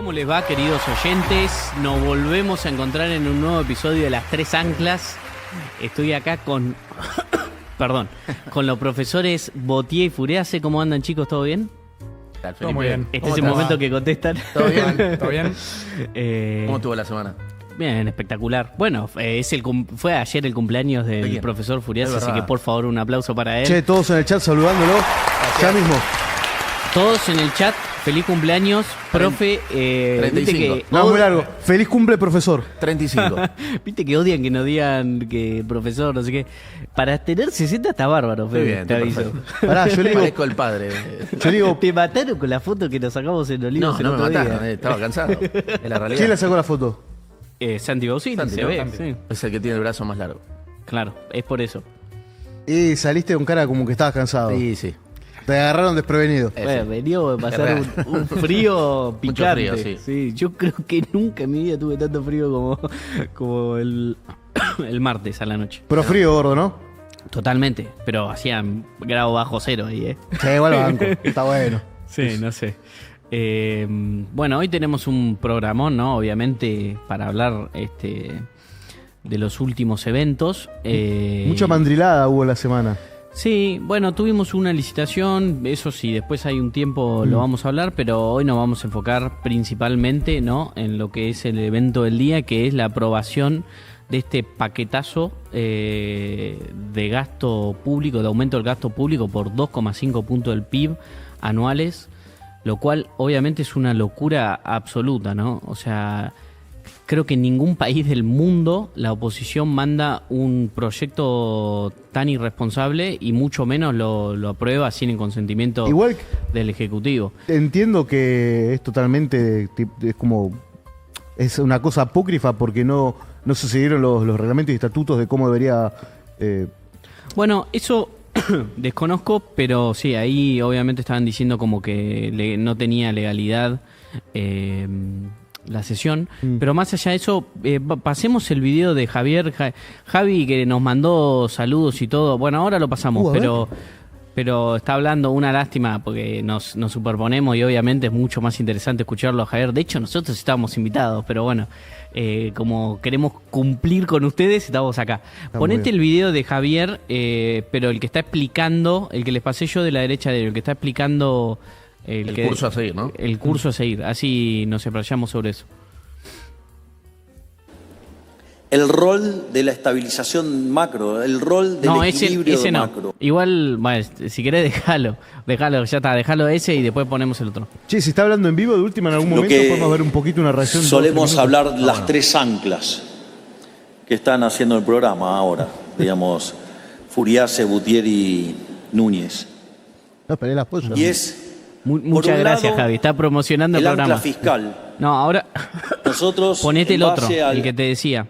¿Cómo les va, queridos oyentes? Nos volvemos a encontrar en un nuevo episodio de Las Tres Anclas. Estoy acá con... Perdón. Con los profesores Botier y Furiase. ¿Cómo andan, chicos? ¿Todo bien? Todo muy bien. Este es el momento que contestan. ¿Todo bien? ¿Todo bien? ¿Cómo estuvo la semana? Bien, espectacular. Bueno, fue ayer el cumpleaños del profesor Furiase, así que por favor un aplauso para él. Che, todos en el chat saludándolo. Ya mismo. Todos en el chat, feliz cumpleaños, profe. 35. No, muy largo. Feliz cumple, profesor. 35. Viste que odian que nos digan que profesor, no sé qué. Para tener 60 está bárbaro, Fede, bien, te está aviso. Pará, yo le digo, Parezco el padre. yo digo, Te mataron con la foto que nos sacamos en Olivos No, el no me otro mataron, día. estaba cansado. Es la realidad. ¿quién le sacó la foto? Santi Bausini, Santi, se ¿no? ve, Santi. sí. Es el que tiene el brazo más largo. Claro, es por eso. Y saliste con cara como que estabas cansado. Sí, sí. Te agarraron desprevenido. Bueno, venía a pasar Es un frío Mucho picante. frío, sí. Yo creo que nunca en mi vida tuve tanto frío como el martes a la noche. Pero frío, gordo, ¿no? Totalmente, pero hacían grado bajo cero ahí, ¿eh? Sí, igual banco. Está bueno. Sí, no sé. Bueno, hoy tenemos un programón, ¿no? Obviamente, para hablar de los últimos eventos. Mucha mandrilada hubo la semana. Sí, bueno, tuvimos una licitación, eso sí, después hay un tiempo lo vamos a hablar, pero hoy nos vamos a enfocar principalmente, ¿no?, en lo que es el evento del día, que es la aprobación de este paquetazo de gasto público, de aumento del gasto público por 2,5 puntos del PIB anuales, lo cual obviamente es una locura absoluta, ¿no? O sea, creo que en ningún país del mundo la oposición manda un proyecto tan irresponsable y mucho menos lo aprueba sin el consentimiento Igual del Ejecutivo. entiendo que es totalmente, es como, es una cosa apócrifa porque no se siguieron los reglamentos y estatutos de cómo debería... Bueno, eso desconozco, pero sí, ahí obviamente estaban diciendo como que no tenía legalidad la sesión, pero más allá de eso, pasemos el video de Javier, Javi, que nos mandó saludos y todo. Bueno, ahora lo pasamos, pero está hablando, una lástima porque nos superponemos y obviamente es mucho más interesante escucharlo a Javier. De hecho, nosotros estábamos invitados, pero bueno, como queremos cumplir con ustedes, estamos acá. Ponete el video de Javier, pero el que está explicando, el que les pasé yo de la derecha de él, el que está explicando... El curso a seguir, ¿no? El curso a seguir, así nos explayamos sobre eso. El rol de la estabilización macro, el rol del equilibrio ese no. macro. Igual, bueno, si querés déjalo, ya está, déjalo ese y después ponemos el otro. Che, si está hablando en vivo, de última en algún Lo momento que podemos ver un poquito una reacción. de Solemos 2 o 3 minutos. hablar las tres anclas que están haciendo el programa ahora, digamos, Furiase, Botier y Núñez. No, esperé las pollas. Y es, Muchas un gracias, lado, Javi, está promocionando el el ancla programa. fiscal. No, ahora Nosotros, ponete en el otro, base al- el que te decía.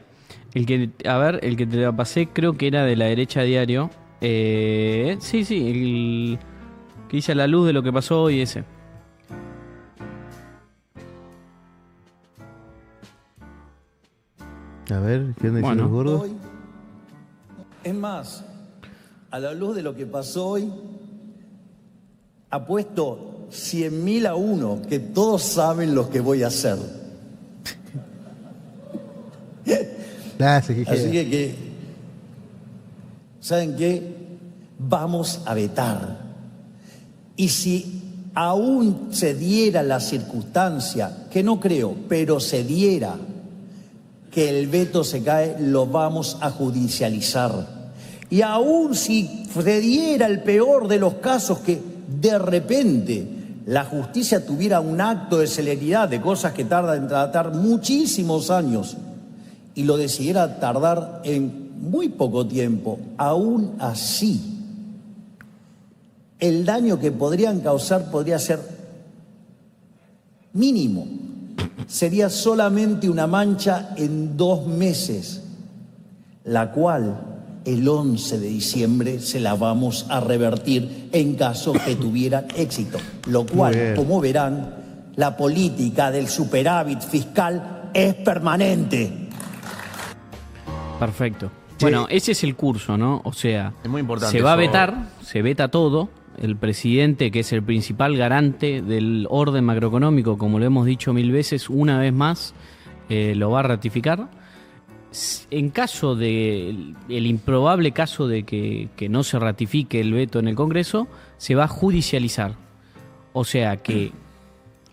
El que te la pasé, creo que era de la derecha diario. Sí, el que dice a la luz de lo que pasó hoy ese. A ver, ¿qué andan diciendo Bueno. los gordos? Hoy, es más, a la luz de lo que pasó hoy, apuesto 100.000 a 1 que todos saben lo que voy a hacer. Así Así que, ¿saben qué? Vamos a vetar. Y si aún se diera la circunstancia, que no creo, pero se diera que el veto se cae, lo vamos a judicializar. Y aún si se diera el peor de los casos, que de repente la justicia tuviera un acto de celeridad de cosas que tardan en tratar muchísimos años, y lo decidiera tardar en muy poco tiempo, aún así, el daño que podrían causar podría ser mínimo. Sería solamente una mancha en 2 meses, la cual el 11 de diciembre se la vamos a revertir en caso que tuvieran éxito. Lo cual, como verán, la política del superávit fiscal es permanente. Perfecto. Bueno, ese es el curso, ¿no? O sea, Es muy importante se va a eso. vetar, se veta todo, el presidente, que es el principal garante del orden macroeconómico, como lo hemos dicho 1000 veces, una vez más lo va a ratificar. En caso de el improbable caso de que no se ratifique el veto en el Congreso, se va a judicializar. O sea que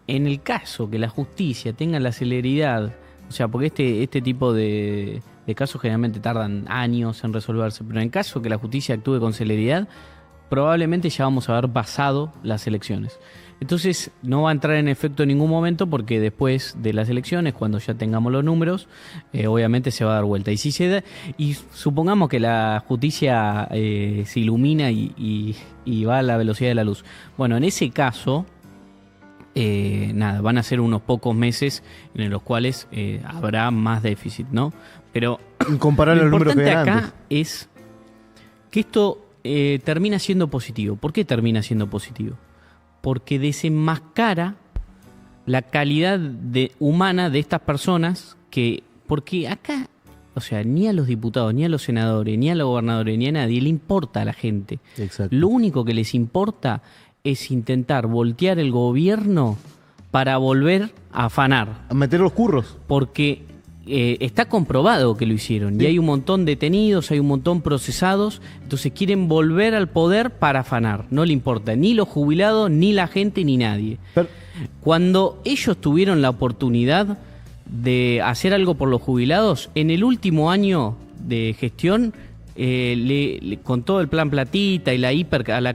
en el caso que la justicia tenga la celeridad, o sea, porque este tipo de casos generalmente tardan años en resolverse, pero en caso que la justicia actúe con celeridad, probablemente ya vamos a haber pasado las elecciones. Entonces no va a entrar en efecto en ningún momento, porque después de las elecciones, cuando ya tengamos los números, obviamente se va a dar vuelta. Y si se da, y supongamos que la justicia se ilumina y va a la velocidad de la luz. Bueno, en ese caso, van a ser unos pocos meses en los cuales habrá más déficit, ¿no? Pero comparar lo los números que importante eran acá antes es que esto termina siendo positivo. ¿Por qué termina siendo positivo? Porque desenmascara la calidad humana de estas personas porque acá, o sea, ni a los diputados, ni a los senadores, ni a los gobernadores, ni a nadie le importa a la gente. Exacto. Lo único que les importa es intentar voltear el gobierno para volver a afanar. A meter los curros. Porque está comprobado que lo hicieron. Sí. Y hay un montón detenidos, hay un montón procesados. Entonces quieren volver al poder para afanar. No le importa ni los jubilados, ni la gente, ni nadie. Pero, Cuando ellos tuvieron la oportunidad de hacer algo por los jubilados, en el último año de gestión, con todo el plan platita y la hiper a la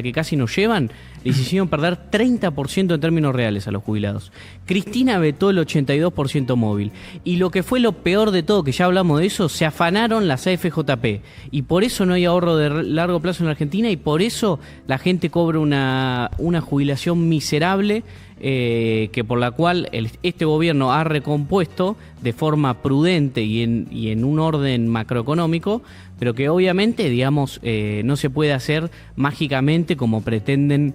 que casi nos llevan, les hicieron perder 30% en términos reales a los jubilados. Cristina vetó el 82% móvil. Y lo que fue lo peor de todo, que ya hablamos de eso, se afanaron las AFJP. Y por eso no hay ahorro de largo plazo en la Argentina, y por eso la gente cobra una jubilación miserable, que por la cual este gobierno ha recompuesto de forma prudente y en un orden macroeconómico, pero que obviamente, digamos, no se puede hacer mágicamente como pretenden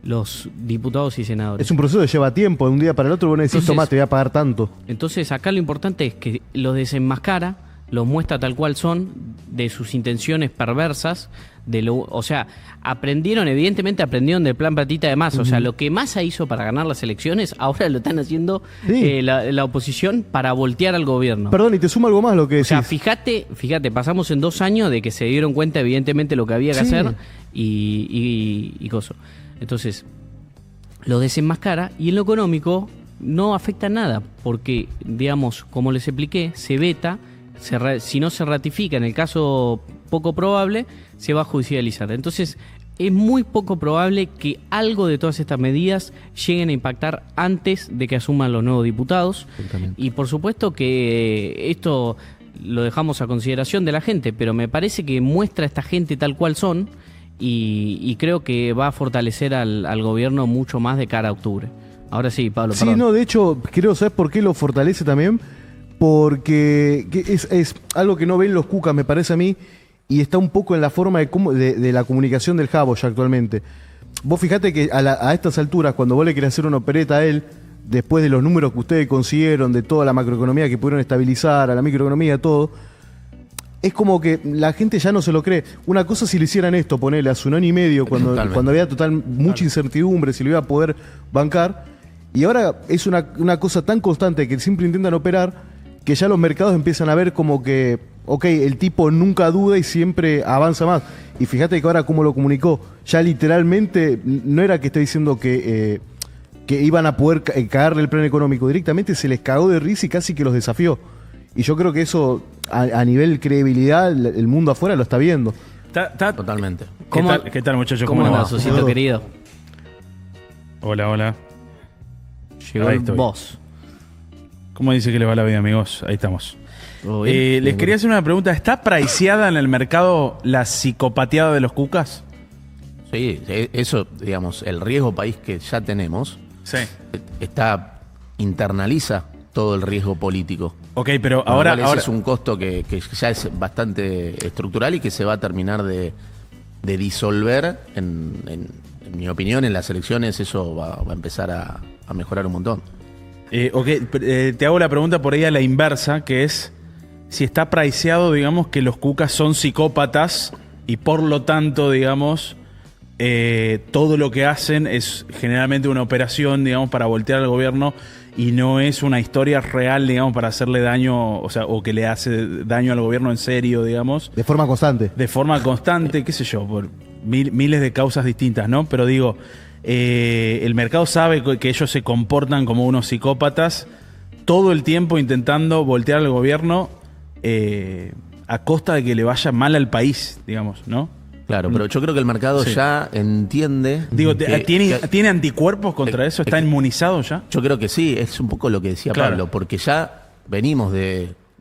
los diputados y senadores. es un proceso que lleva tiempo. De un día para el otro vos decís, Entonces, tomá, te voy a pagar tanto. Entonces acá lo importante es que los desenmascara, los muestra tal cual son, de sus intenciones perversas, o sea, evidentemente aprendieron del plan platita de Massa. O sea, lo que Massa hizo para ganar las elecciones, ahora lo están haciendo Sí. la oposición para voltear al gobierno. Perdón, y te sumo algo más lo que O decís. sea, fíjate, pasamos en 2 años de que se dieron cuenta evidentemente lo que había que Sí. hacer y coso. Entonces, lo desenmascara, y en lo económico no afecta nada, porque, digamos, como les expliqué, se veta, si no se ratifica, en el caso poco probable, se va a judicializar. Entonces, es muy poco probable que algo de todas estas medidas lleguen a impactar antes de que asuman los nuevos diputados. Exactamente. Y por supuesto que esto lo dejamos a consideración de la gente, pero me parece que muestra a esta gente tal cual son, y creo que va a fortalecer al gobierno mucho más de cara a octubre. Ahora sí, Pablo, Sí, perdón. no, de hecho, creo, ¿sabes por qué lo fortalece también? Porque es algo que no ven los cucas, me parece a mí, y está un poco en la forma de la comunicación del Jabo ya actualmente. Vos fijate que a estas alturas, cuando vos le querés hacer una opereta a él, después de los números que ustedes consiguieron, de toda la macroeconomía que pudieron estabilizar, a la microeconomía, todo, es como que la gente ya no se lo cree. Una cosa si le hicieran esto, ponele hace 1 año y medio, cuando había mucha incertidumbre si lo iba a poder bancar, y ahora es una cosa tan constante que siempre intentan operar, que ya los mercados empiezan a ver como que, ok, el tipo nunca duda y siempre avanza más. Y fíjate que ahora cómo lo comunicó, ya literalmente no era que esté diciendo que iban a poder cagarle el plan económico, directamente se les cagó de risa y casi que los desafió. Y yo creo que eso, a nivel credibilidad, el mundo afuera lo está viendo. Totalmente. ¿Qué tal, muchachos? ¿Cómo les va? andas, Osito querido? Hola, hola. Llegó Ahí el estoy. boss. ¿Cómo dice que le va la vida, amigos? Ahí estamos. ¿Todo bien? Les quería hacer una pregunta. ¿Está priceada en el mercado la psicopateada de los cucas? Sí, eso, digamos, el riesgo país que ya tenemos, Sí. internaliza todo el riesgo político. Ok, pero Con lo ahora... cual ese es un costo que ya es bastante estructural y que se va a terminar de disolver. En mi opinión, en las elecciones eso va a empezar a mejorar un montón. Te hago la pregunta por ahí a la inversa, que es si está priceado, digamos, que los cucas son psicópatas y por lo tanto, digamos, todo lo que hacen es generalmente una operación, digamos, para voltear al gobierno y no es una historia real, digamos, para hacerle daño, o sea, o que le hace daño al gobierno en serio, digamos. De forma constante. De forma constante, qué sé yo, por miles de causas distintas, ¿no? Pero digo, el mercado sabe que ellos se comportan como unos psicópatas todo el tiempo intentando voltear al gobierno a costa de que le vaya mal al país, digamos, ¿no? Claro, pero yo creo que el mercado ya entiende. Digo, ¿tiene anticuerpos contra eso? ¿Está inmunizado ya? Yo creo que sí, es un poco lo que decía Pablo, porque ya venimos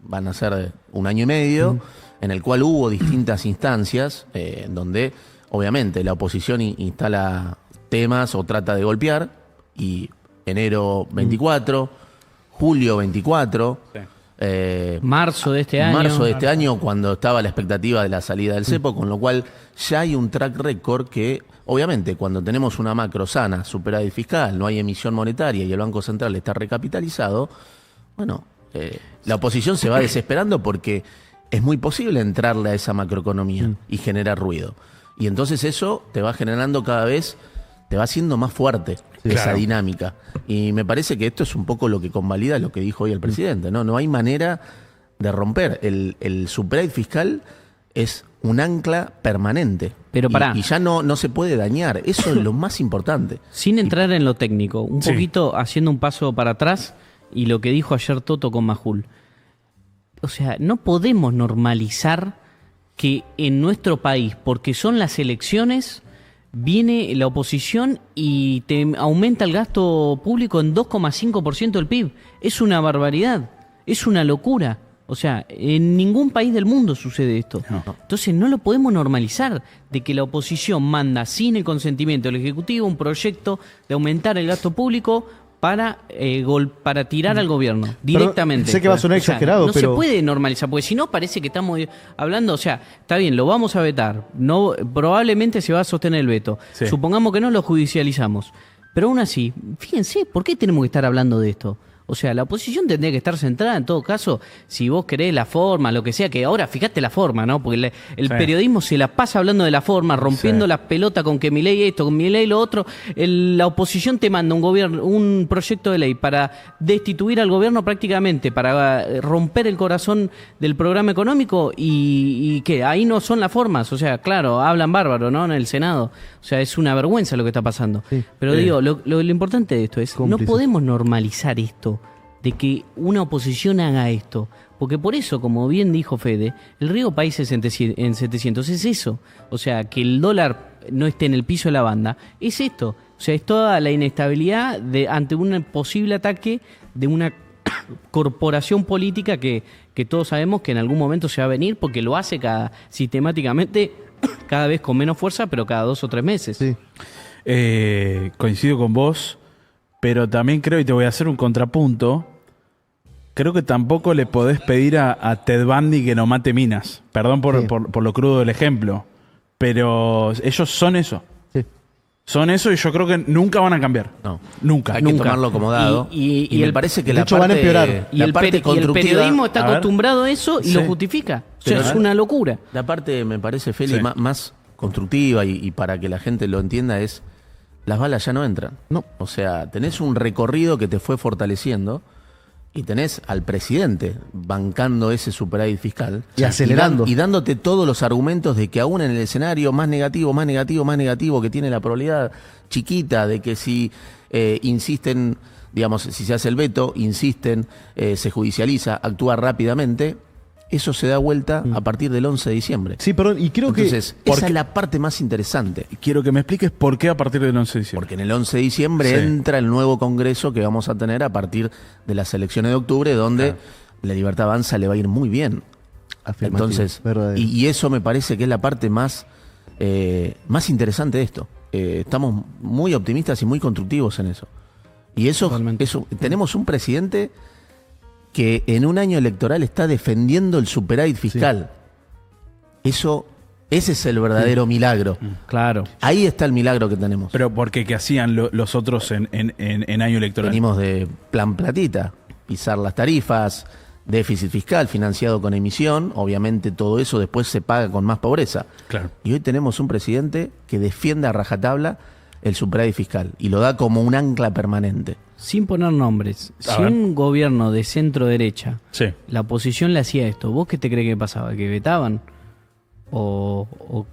van a ser 1 año y medio, en el cual hubo distintas instancias, en donde obviamente la oposición instala temas o trata de golpear, y enero 24, julio 24... Sí. Marzo de este año. Marzo de este año, cuando estaba la expectativa de la salida del cepo, con lo cual ya hay un track record que, obviamente, cuando tenemos una macro sana, superávit fiscal, no hay emisión monetaria y el Banco Central está recapitalizado, bueno, la oposición se va desesperando porque es muy posible entrarle a esa macroeconomía y generar ruido. Y entonces eso te va generando cada vez, te va haciendo más fuerte esa dinámica. Y me parece que esto es un poco lo que convalida lo que dijo hoy el presidente, ¿no? No hay manera de romper. El superávit fiscal es un ancla permanente. Pero pará. Y ya no se puede dañar. Eso es lo más importante. Sin entrar en lo técnico, un poquito haciendo un paso para atrás y lo que dijo ayer Toto con Majul. O sea, no podemos normalizar que en nuestro país, porque son las elecciones, viene la oposición y te aumenta el gasto público en 2,5% del PIB. Es una barbaridad, es una locura. O sea, en ningún país del mundo sucede esto. No. Entonces no lo podemos normalizar de que la oposición manda sin el consentimiento del Ejecutivo un proyecto de aumentar el gasto público para tirar al gobierno directamente. Pero sé que va a sonar exagerado, no pero se puede normalizar, porque si no parece que estamos hablando, o sea, está bien, lo vamos a vetar, no, probablemente se va a sostener el veto. Sí. Supongamos que no lo judicializamos. Pero aún así, fíjense, ¿por qué tenemos que estar hablando de esto? O sea, la oposición tendría que estar centrada, en todo caso, si vos querés la forma, lo que sea, que ahora fíjate la forma, ¿no? Porque el periodismo se la pasa hablando de la forma, rompiendo la pelota con que Milei esto, con Milei lo otro. La oposición te manda un proyecto de ley para destituir al gobierno prácticamente, para romper el corazón del programa económico y ¿qué? Ahí no son las formas, o sea, claro, hablan bárbaro, ¿no? En el Senado. O sea, es una vergüenza lo que está pasando. Sí. Pero digo, lo importante de esto es, cómplice. No podemos normalizar esto, de que una oposición haga esto. Porque por eso, como bien dijo Fede, el riesgo país es en 700, es eso. O sea, que el dólar no esté en el piso de la banda, es esto. O sea, es toda la inestabilidad ante un posible ataque de una corporación política que todos sabemos que en algún momento se va a venir, porque lo hace sistemáticamente, cada vez con menos fuerza, pero cada 2 o 3 meses. Sí. Coincido con vos, pero también creo, y te voy a hacer un contrapunto, creo que tampoco le podés pedir a Ted Bundy que no mate minas. Perdón por lo crudo del ejemplo, pero ellos son eso. Sí. Son eso y yo creo que nunca van a cambiar. No. Nunca. Hay que tomarlo como dado. Y me parece que la parte, van a empeorar. Y el periodismo está acostumbrado a eso y lo justifica. O sea, es una locura. La parte, me parece, Feli, más constructiva y para que la gente lo entienda es, las balas ya no entran. No. O sea, tenés un recorrido que te fue fortaleciendo y tenés al presidente bancando ese superávit fiscal. Y acelerando. Y dándote todos los argumentos de que aún en el escenario más negativo que tiene la probabilidad chiquita de que si insisten, digamos, si se hace el veto, insisten, se judicializa, actúa rápidamente, eso se da vuelta a partir del 11 de diciembre. Sí, perdón, y creo Entonces, esa es la parte más interesante. Quiero que me expliques por qué a partir del 11 de diciembre. Porque en el 11 de diciembre entra el nuevo Congreso que vamos a tener a partir de las elecciones de octubre, donde la Libertad Avanza le va a ir muy bien. Entonces, y eso me parece que es la parte más interesante de esto. Estamos muy optimistas y muy constructivos en eso. Y eso tenemos un presidente que en un año electoral está defendiendo el superávit fiscal. Sí. Ese es el verdadero milagro. Claro. Ahí está el milagro que tenemos. Pero porque ¿qué hacían los otros en año electoral? Venimos de plan platita, pisar las tarifas, déficit fiscal financiado con emisión, obviamente todo eso después se paga con más pobreza. Claro. Y hoy tenemos un presidente que defiende a rajatabla el superávit fiscal y lo da como un ancla permanente. Sin poner nombres, A si ver. un gobierno de centro derecha, Sí. la oposición le hacía esto, ¿vos qué te crees que pasaba? ¿Que vetaban? O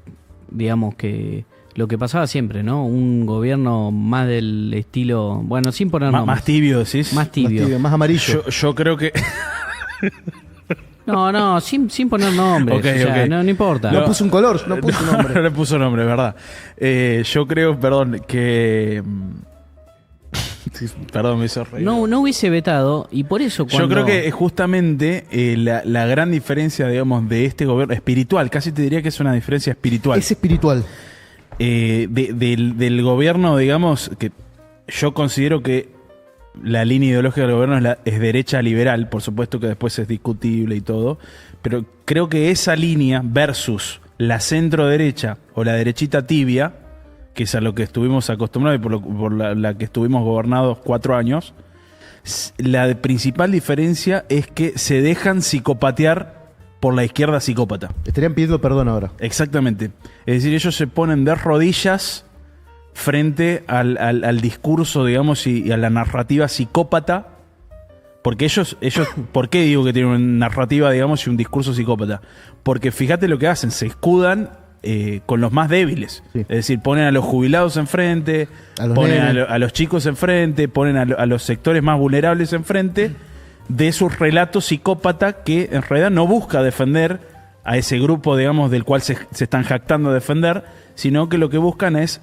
digamos que lo que pasaba siempre, ¿no? Un gobierno más del estilo, bueno, sin poner nombres. Más tibio, decís. Más tibio. Más tibio, más amarillo. Yo creo que... No, sin poner nombres. Ok, o sea, ok. no importa. No puso un color, no puso un nombre. No le puso nombre, ¿verdad? Yo creo, perdón, que... Sí, perdón, me hizo reír. No hubiese vetado y por eso cuando... Yo creo que justamente la gran diferencia, digamos, de este gobierno espiritual, casi te diría que es una diferencia espiritual. Es espiritual. Del gobierno, digamos, que yo considero que la línea ideológica del gobierno es derecha liberal, por supuesto que después es discutible y todo, pero creo que esa línea versus la centro derecha o la derechita tibia, que es a lo que estuvimos acostumbrados y por la que estuvimos gobernados 4 años, la principal diferencia es que se dejan psicopatear por la izquierda psicópata. Estarían pidiendo perdón ahora. Exactamente. Es decir, ellos se ponen de rodillas frente al discurso, digamos, y a la narrativa psicópata. Porque ellos, ¿por qué digo que tienen una narrativa, digamos, y un discurso psicópata? Porque fíjate lo que hacen, se escudan con los más débiles. Sí. Es decir, ponen a los jubilados enfrente, A los ponen nenes. a los chicos enfrente, ponen a los sectores más vulnerables enfrente de su relato psicópata que en realidad no busca defender a ese grupo, digamos, del cual se están jactando de defender, sino que lo que buscan es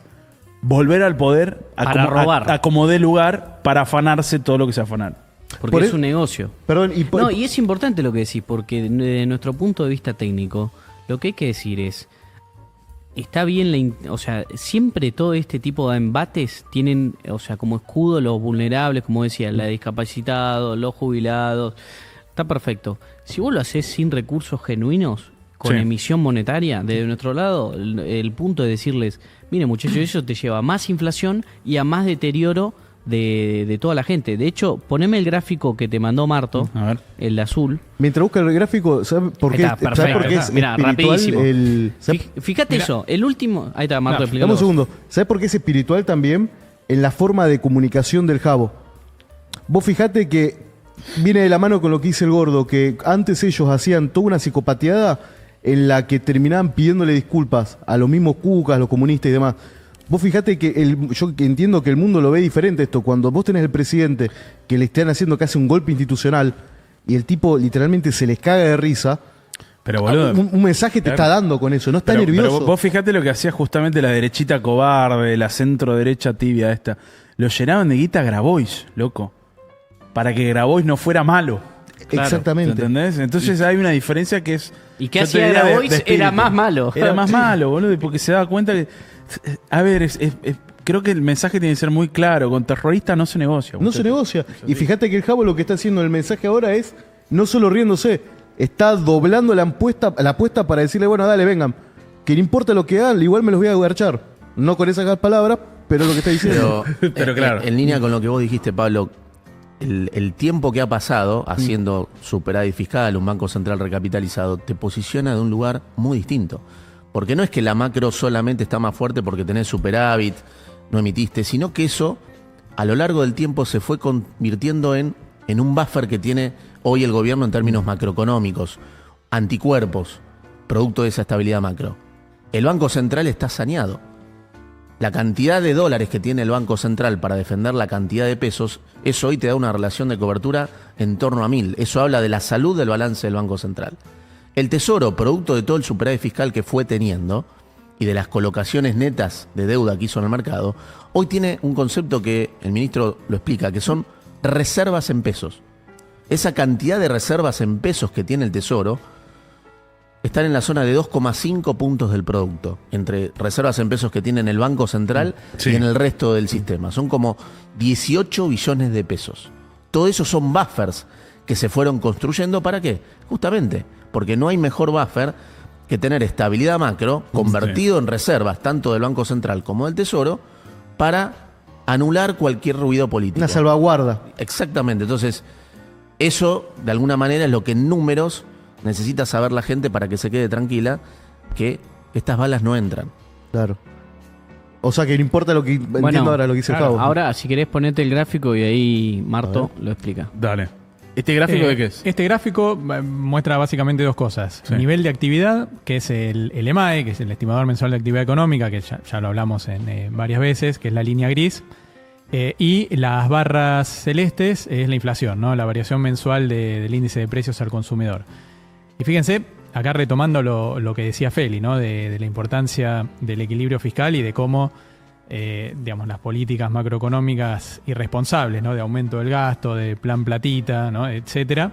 volver al poder Para robar. a como dé lugar para afanarse todo lo que se afanar. Porque Por es eso- un negocio. Perdón, No, y es importante lo que decís, porque desde nuestro punto de vista técnico, lo que hay que decir es, está bien, o sea, siempre todo este tipo de embates tienen, o sea, como escudo los vulnerables, como decía, la discapacitados, los jubilados, está perfecto. Si vos lo haces sin recursos genuinos, con Sí. emisión monetaria, desde nuestro lado, el punto de decirles, mire muchachos, eso te lleva a más inflación y a más deterioro de toda la gente. De hecho, poneme el gráfico que te mandó Marto, A ver. el de azul. mientras busca el gráfico, ¿sabes por qué, Ahí está, ¿sabes por qué perfecto. es Mirá, espiritual? rapidísimo. ¿Sabes- Fíjate eso, el último... Ahí está, Marto, explícalo Dame un vos. segundo. ¿Sabes por qué es espiritual también? En la forma de comunicación del Jabo. Vos fijate que viene de la mano con lo que dice el gordo, que antes ellos hacían toda una psicopateada en la que terminaban pidiéndole disculpas a los mismos cucas, a los comunistas y demás. Vos fijate que yo entiendo que el mundo lo ve diferente esto. Cuando vos tenés el presidente que le están haciendo casi un golpe institucional y el tipo literalmente se les caga de risa, Pero boludo, un mensaje te Claro. está dando con eso. No está pero nervioso. vos fijate lo que hacía justamente la derechita cobarde, la centro derecha tibia esta. Lo llenaban de guita a Grabois, loco. Para que Grabois no fuera malo. Exactamente. ¿Entendés? Entonces hay una diferencia que es... ¿Y qué yo te hacía diría Grabois? espíritu. Era más malo. Era más malo, boludo, porque se daba cuenta que... A ver, creo que el mensaje tiene que ser muy claro. Con terroristas no se negocia. No se muchachos. negocia. Y fíjate que el Jabo lo que está haciendo en el mensaje ahora es no solo riéndose, está doblando la apuesta para decirle, bueno, dale, vengan, que no importa lo que hagan, igual me los voy a garchar. No con esas palabras, pero lo que está diciendo. Pero claro. En línea con lo que vos dijiste, Pablo, el tiempo que ha pasado haciendo superávit fiscal, un banco central recapitalizado, te posiciona de un lugar muy distinto. Porque no es que la macro solamente está más fuerte porque tenés superávit, no emitiste, sino que eso a lo largo del tiempo se fue convirtiendo en un buffer que tiene hoy el gobierno en términos macroeconómicos, anticuerpos, producto de esa estabilidad macro. El Banco Central está saneado. La cantidad de dólares que tiene el Banco Central para defender la cantidad de pesos, eso hoy te da una relación de cobertura en torno a 1000. Eso habla de la salud del balance del Banco Central. El Tesoro, producto de todo el superávit fiscal que fue teniendo y de las colocaciones netas de deuda que hizo en el mercado, hoy tiene un concepto que el ministro lo explica, que son reservas en pesos. Esa cantidad de reservas en pesos que tiene el Tesoro están en la zona de 2,5 puntos del producto, entre reservas en pesos que tiene en el Banco Central Sí. y en el resto del sistema. Son como 18 billones de pesos. Todo eso son buffers que se fueron construyendo. ¿Para qué? Justamente porque no hay mejor buffer que tener estabilidad macro convertido en reservas tanto del Banco Central como del Tesoro para anular cualquier ruido político. Una salvaguarda. Exactamente. Entonces, eso, de alguna manera, es lo que en números necesita saber la gente para que se quede tranquila, que estas balas no entran. Claro. O sea que no importa lo que entiendo ahora lo que dice claro, Javo. ahora, si querés ponete el gráfico y ahí Marto lo explica. Dale. ¿Este gráfico de qué es? Este gráfico muestra básicamente dos cosas. Sí. Nivel de actividad, que es el EMAE, que es el estimador mensual de actividad económica, que ya lo hablamos en varias veces, que es la línea gris. Y las barras celestes es la inflación, ¿no? La variación mensual del índice de precios al consumidor. Y fíjense, acá retomando lo que decía Feli, ¿no? De la importancia del equilibrio fiscal y de cómo digamos, las políticas macroeconómicas irresponsables, ¿no? De aumento del gasto, de plan platita, ¿no? Etcétera,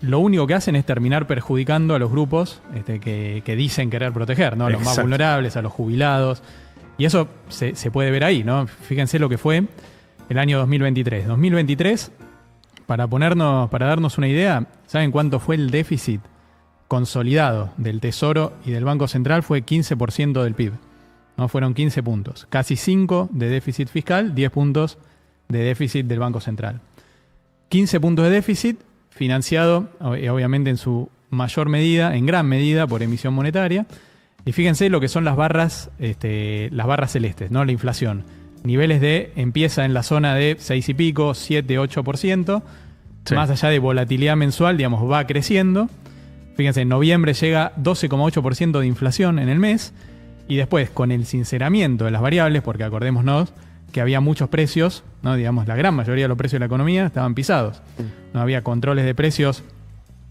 lo único que hacen es terminar perjudicando a los grupos que dicen querer proteger, ¿no? A los más Exacto. vulnerables, a los jubilados. Y eso se puede ver ahí, ¿no? Fíjense lo que fue el año 2023. 2023, para darnos una idea, ¿saben cuánto fue el déficit consolidado del Tesoro y del Banco Central? Fue 15% del PIB. ¿No? Fueron 15 puntos. Casi 5 de déficit fiscal, 10 puntos de déficit del Banco Central. 15 puntos de déficit financiado, obviamente en su mayor medida, en gran medida, por emisión monetaria. Y fíjense lo que son las barras celestes, ¿no? La inflación. Niveles empieza en la zona de 6 y pico, 7, 8%. Sí. Más allá de volatilidad mensual, digamos, va creciendo. Fíjense, en noviembre llega 12,8% de inflación en el mes. Y después, con el sinceramiento de las variables, porque acordémonos que había muchos precios, ¿no? Digamos, la gran mayoría de los precios de la economía estaban pisados. No había controles de precios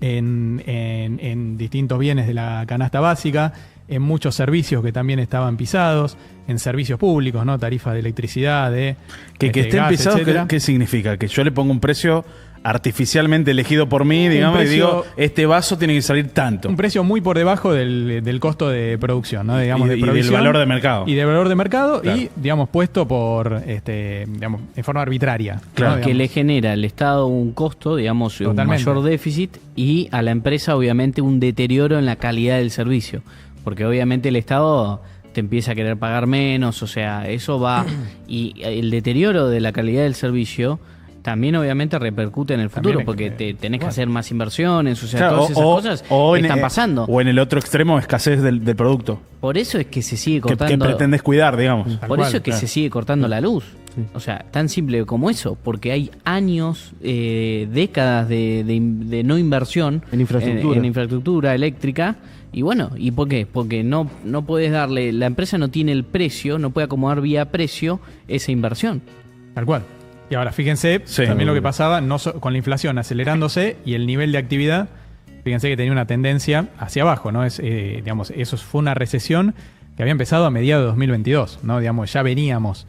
en distintos bienes de la canasta básica, en muchos servicios que también estaban pisados, en servicios públicos, ¿no? Tarifas de electricidad, Que estén gas, pisados, etcétera. ¿qué significa? Que yo le pongo un precio artificialmente elegido por mí, digamos, precio- y digo, este vaso tiene que salir tanto. Un precio muy por debajo del costo de producción, ¿no? Digamos, Y de del provisión. valor de mercado. Y del valor de mercado, Claro. y, digamos, puesto por, digamos, en forma arbitraria. Claro, ¿no? Que Digamos. le genera al Estado un costo, digamos, un Totalmente. mayor déficit, y a la empresa, obviamente, un deterioro en la calidad del servicio. Porque obviamente el Estado te empieza a querer pagar menos, o sea, eso va. Y el deterioro de la calidad del servicio también obviamente repercute en el futuro, También, porque tenés que bueno. hacer más inversiones, o sea, Claro, todas esas cosas están pasando. O en el otro extremo, escasez del producto Por eso es que se sigue que cortando. pretendés cuidar, digamos. Tal Por cual, eso es que claro. se sigue cortando la luz. O sea, tan simple como eso, porque hay años, décadas de no inversión En infraestructura. en infraestructura eléctrica. Y bueno, ¿y por qué? Porque no puedes darle, la empresa no tiene el precio, no puede acomodar vía precio esa inversión. Tal cual. Y ahora, fíjense Sí. también lo que pasaba con la inflación acelerándose y el nivel de actividad, fíjense que tenía una tendencia hacia abajo, ¿no? Digamos, eso fue una recesión que había empezado a mediados de 2022, ¿no? Digamos, ya veníamos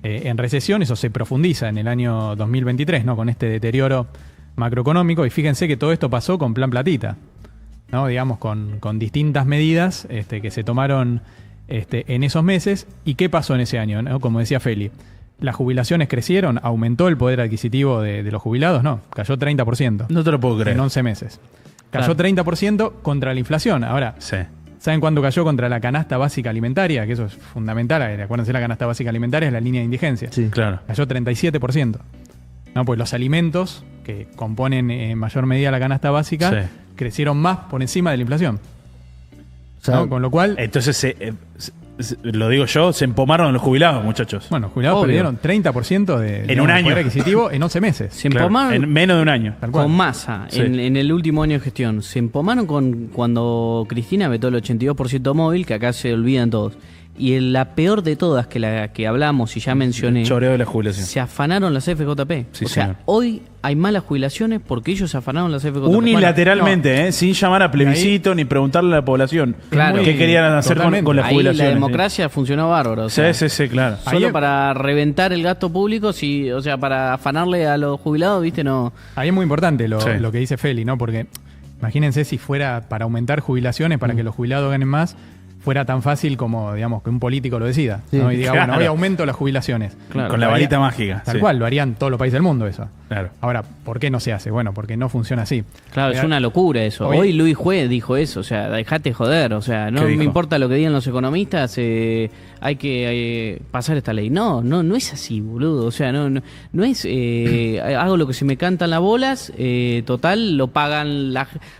en recesión, eso se profundiza en el año 2023, ¿no? Con este deterioro macroeconómico, y fíjense que todo esto pasó con Plan Platita, ¿no? Digamos, con distintas medidas que se tomaron en esos meses. ¿Y qué pasó en ese año, ¿no? Como decía Feli, las jubilaciones crecieron, aumentó el poder adquisitivo de los jubilados, no, cayó 30% No te lo puedo creer. en 11 meses. Cayó Claro. 30% contra la inflación. Ahora, Sí. ¿saben cuánto cayó contra la canasta básica alimentaria? Que eso es fundamental. Acuérdense, la canasta básica alimentaria es la línea de indigencia. Sí. Claro. Cayó 37%. No, pues los alimentos que componen en mayor medida la canasta básica Sí. crecieron más por encima de la inflación. O sea, ¿no? Con lo cual, Entonces, lo digo yo, se empomaron los jubilados, muchachos. bueno, los jubilados Obvio. perdieron 30% de En un año. poder adquisitivo en 11 meses. Se Claro, empomaron en menos de un año. Tal cual. con Massa Sí. en el último año de gestión. Se empomaron cuando Cristina vetó el 82% móvil, que acá se olvidan todos. Y la peor de todas, que la que hablamos y ya mencioné, Choreo de la jubilación. se afanaron las FJP. Sí, o sea, señor. hoy hay malas jubilaciones porque ellos se afanaron las FJP. Unilateralmente, sin llamar a plebiscito ni preguntarle a la población Claro. qué querían hacer con Totalmente. las Ahí jubilaciones. la democracia funcionó bárbaro. O Sí, sea, sí, sí, claro. Ahí- solo para reventar el gasto público, sí, o sea, para afanarle a los jubilados, viste, no. Ahí es muy importante lo Sí. que dice Feli, ¿no? Porque imagínense si fuera para aumentar jubilaciones, para que los jubilados ganen más, fuera tan fácil como, digamos, que un político lo decida, Sí, ¿no? Y diga, claro. bueno, hoy aumento las jubilaciones. Claro, Con la Lo haría- varita mágica. Tal sí. cual, lo harían todos los países del mundo eso. Claro. Ahora, ¿por qué no se hace? Bueno, porque no funciona así. Claro, es una locura eso. Hoy- Hoy Luis Juez dijo eso, o sea, dejate joder, o sea, no ¿Qué dijo? me importa lo que digan los economistas, hay que pasar esta ley. No es así, boludo, o sea, no es, hago lo que se me cantan las bolas, total, lo pagan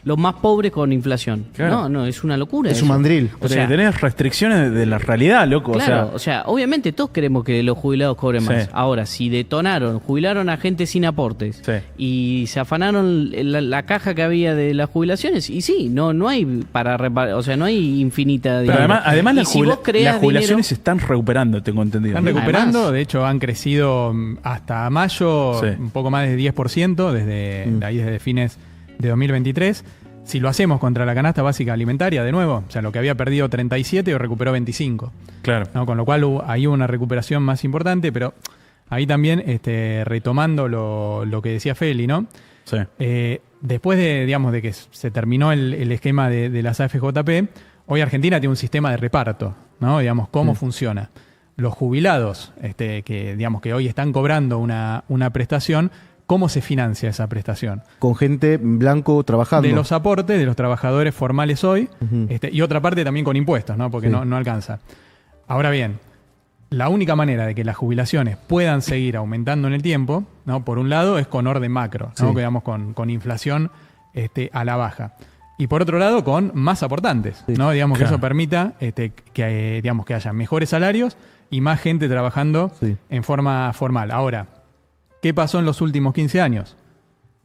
los más pobres con inflación. Claro. No, es una locura. Es un eso. mandril. O sea, tenés restricciones de la realidad, loco. claro, O sea, obviamente todos queremos que los jubilados cobren Sí. más. Ahora, si jubilaron a gente sin aportes Sí. y se afanaron la caja que había de las jubilaciones, y sí, no hay para reparar, o sea, no hay infinita. pero dinero. además Y las, si vos creás las jubilaciones dinero- se están recuperando, tengo entendido. Están recuperando, Además- de hecho han crecido hasta mayo Sí. un poco más de 10% desde fines de 2023. Si lo hacemos contra la canasta básica alimentaria, de nuevo, o sea, lo que había perdido 37 y recuperó 25. Claro. ¿No? Con lo cual ahí hubo una recuperación más importante, pero ahí también retomando lo que decía Feli, ¿no? Sí. Después de que se terminó el esquema de las AFJP, hoy Argentina tiene un sistema de reparto, ¿no? Digamos, ¿cómo funciona? Los jubilados que hoy están cobrando una prestación, ¿cómo se financia esa prestación? Con gente en blanco trabajando. De los aportes de los trabajadores formales hoy, Ujú. y otra parte también con impuestos, ¿no? Porque Sí. no alcanza. Ahora bien, la única manera de que las jubilaciones puedan seguir aumentando en el tiempo, ¿no? Por un lado, es con orden macro, ¿no? Sí. Que, digamos, con inflación a la baja. Y por otro lado, con más aportantes, Sí. ¿no? Digamos Claro. que eso permita que haya mejores salarios y más gente trabajando Sí. en forma formal. Ahora, ¿qué pasó en los últimos 15 años?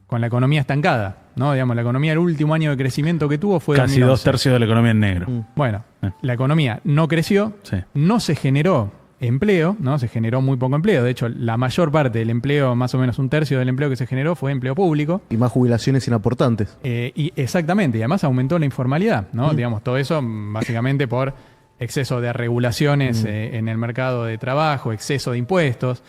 Con la economía estancada, ¿no? Digamos, la economía, el último año de crecimiento que tuvo fue Casi 2011. 2/3 de la economía en negro. Bueno, la economía no creció, Sí. no se generó empleo, ¿no? Se generó muy poco empleo. De hecho, la mayor parte del empleo, más o menos un tercio del empleo que se generó, fue empleo público. Y más jubilaciones inaportantes. Y exactamente, y además aumentó la informalidad, ¿no? Digamos, todo eso básicamente por exceso de regulaciones en el mercado de trabajo, exceso de impuestos,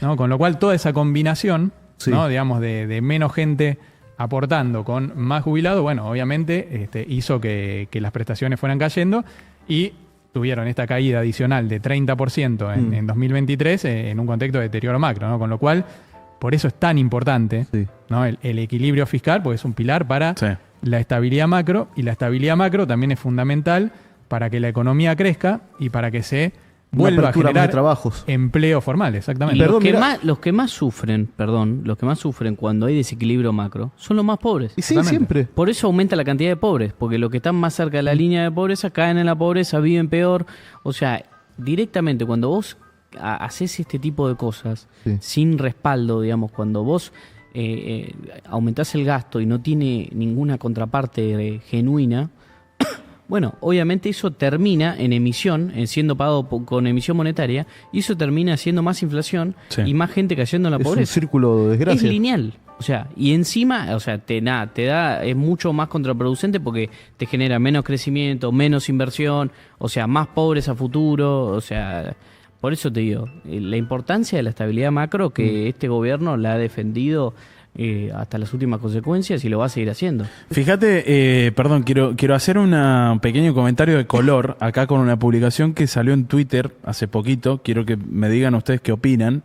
¿no? Con lo cual toda esa combinación, Sí. ¿no? Digamos, de menos gente aportando con más jubilados, bueno, obviamente hizo que las prestaciones fueran cayendo y tuvieron esta caída adicional de 30% en 2023 en un contexto de deterioro macro, ¿no? Con lo cual, por eso es tan importante, Sí. ¿no? El equilibrio fiscal, porque es un pilar para Sí. la estabilidad macro, y la estabilidad macro también es fundamental para que la economía crezca y para que se Una vuelva a apertura más de generar trabajos. empleo formal, Y exactamente. Perdón, mirá. los que más sufren cuando hay desequilibrio macro son los más pobres. Y sí, Totalmente. siempre. Por eso aumenta la cantidad de pobres, porque los que están más cerca de la línea de pobreza caen en la pobreza, viven peor. O sea, directamente cuando vos haces este tipo de cosas Sí. sin respaldo, digamos, cuando vos aumentás el gasto y no tiene ninguna contraparte genuina, bueno, obviamente eso termina en emisión, en siendo pagado con emisión monetaria, y eso termina siendo más inflación Sí. y más gente cayendo en la Es un pobreza. círculo de Es desgracia. lineal. O sea, y encima, o sea, te da, es mucho más contraproducente porque te genera menos crecimiento, menos inversión, o sea, más pobres a futuro, o sea, por eso te digo, la importancia de la estabilidad macro que este gobierno la ha defendido hasta las últimas consecuencias y lo va a seguir haciendo. Fíjate, perdón, quiero hacer un pequeño comentario de color acá con una publicación que salió en Twitter hace poquito. Quiero que me digan ustedes qué opinan.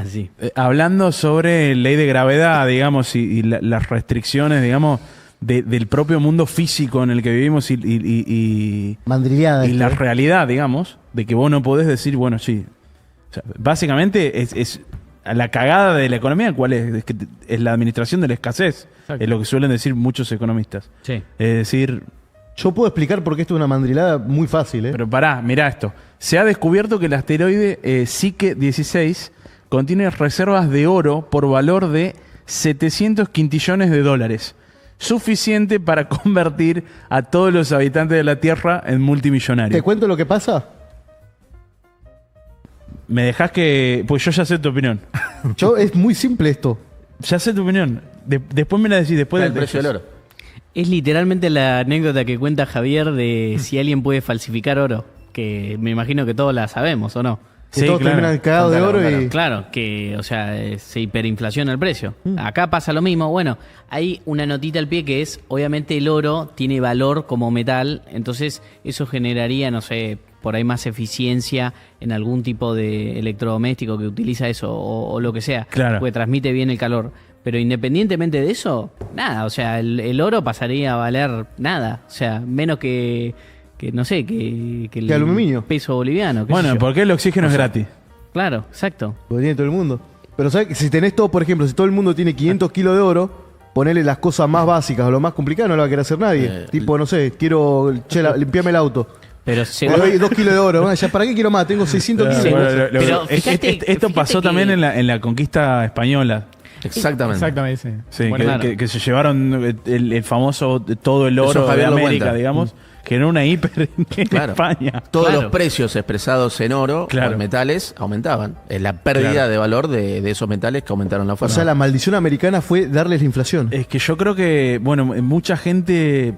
Sí. Hablando sobre ley de gravedad, digamos, y las restricciones, digamos, del propio mundo físico en el que vivimos y Mandrileada. la esto, ¿eh? realidad, digamos, de que vos no podés decir, bueno, sí. O sea, básicamente es la cagada de la economía, ¿cuál es? Es que es la administración de la escasez. Exacto. Es lo que suelen decir muchos economistas. Sí. Es decir, Yo puedo explicar por qué esto es una mandrilada muy fácil, ¿eh? pero pará, mirá esto. Se ha descubierto que el asteroide Psyche 16 contiene reservas de oro por valor de 700 quintillones de dólares. Suficiente para convertir a todos los habitantes de la Tierra en multimillonarios. ¿Te cuento lo que pasa? Me dejás que... Pues yo ya sé tu opinión. Es muy simple esto. Ya sé tu opinión. Después me la decís, después el precio del oro. Es literalmente la anécdota que cuenta Javier de si alguien puede falsificar oro, que me imagino que todos la sabemos, ¿o no? Que Sí, todos claro. terminan cagados de Claro, oro claro. y... Claro, que, o sea, se hiperinflaciona el precio. Acá pasa lo mismo. Bueno, hay una notita al pie que es, obviamente el oro tiene valor como metal, entonces eso generaría, no sé, por ahí más eficiencia en algún tipo de electrodoméstico que utiliza eso o lo que sea, Claro. porque transmite bien el calor. Pero independientemente de eso, nada, o sea, el oro pasaría a valer nada, o sea, menos que no sé, que el Que aluminio. peso boliviano. qué sé Bueno, yo. porque el oxígeno es gratis. Claro, exacto. Lo tiene todo el mundo. Pero ¿sabes? Que si tenés todo, por ejemplo, si todo el mundo tiene 500 kilos de oro, ponele las cosas más básicas o lo más complicado, no lo va a querer hacer nadie. Tipo, no sé, quiero limpiarme el auto. Pero Me doy 2 kilos de oro. Bueno, ya, ¿para qué quiero más? Tengo 600 kilos. Bueno, Pero fíjate esto que- pasó también en la conquista española. Exactamente. Exactamente, sí. Sí, Bueno, claro. que se llevaron el famoso todo el Eso oro de Javier lo América, cuenta. digamos, que era una hiper en Claro. España. Todos Claro. los precios expresados en oro Claro. o en metales aumentaban. La pérdida Claro. de valor de esos metales que aumentaron la O fuerza. sea, la maldición americana fue darles la inflación. Es que yo creo que, bueno, mucha gente,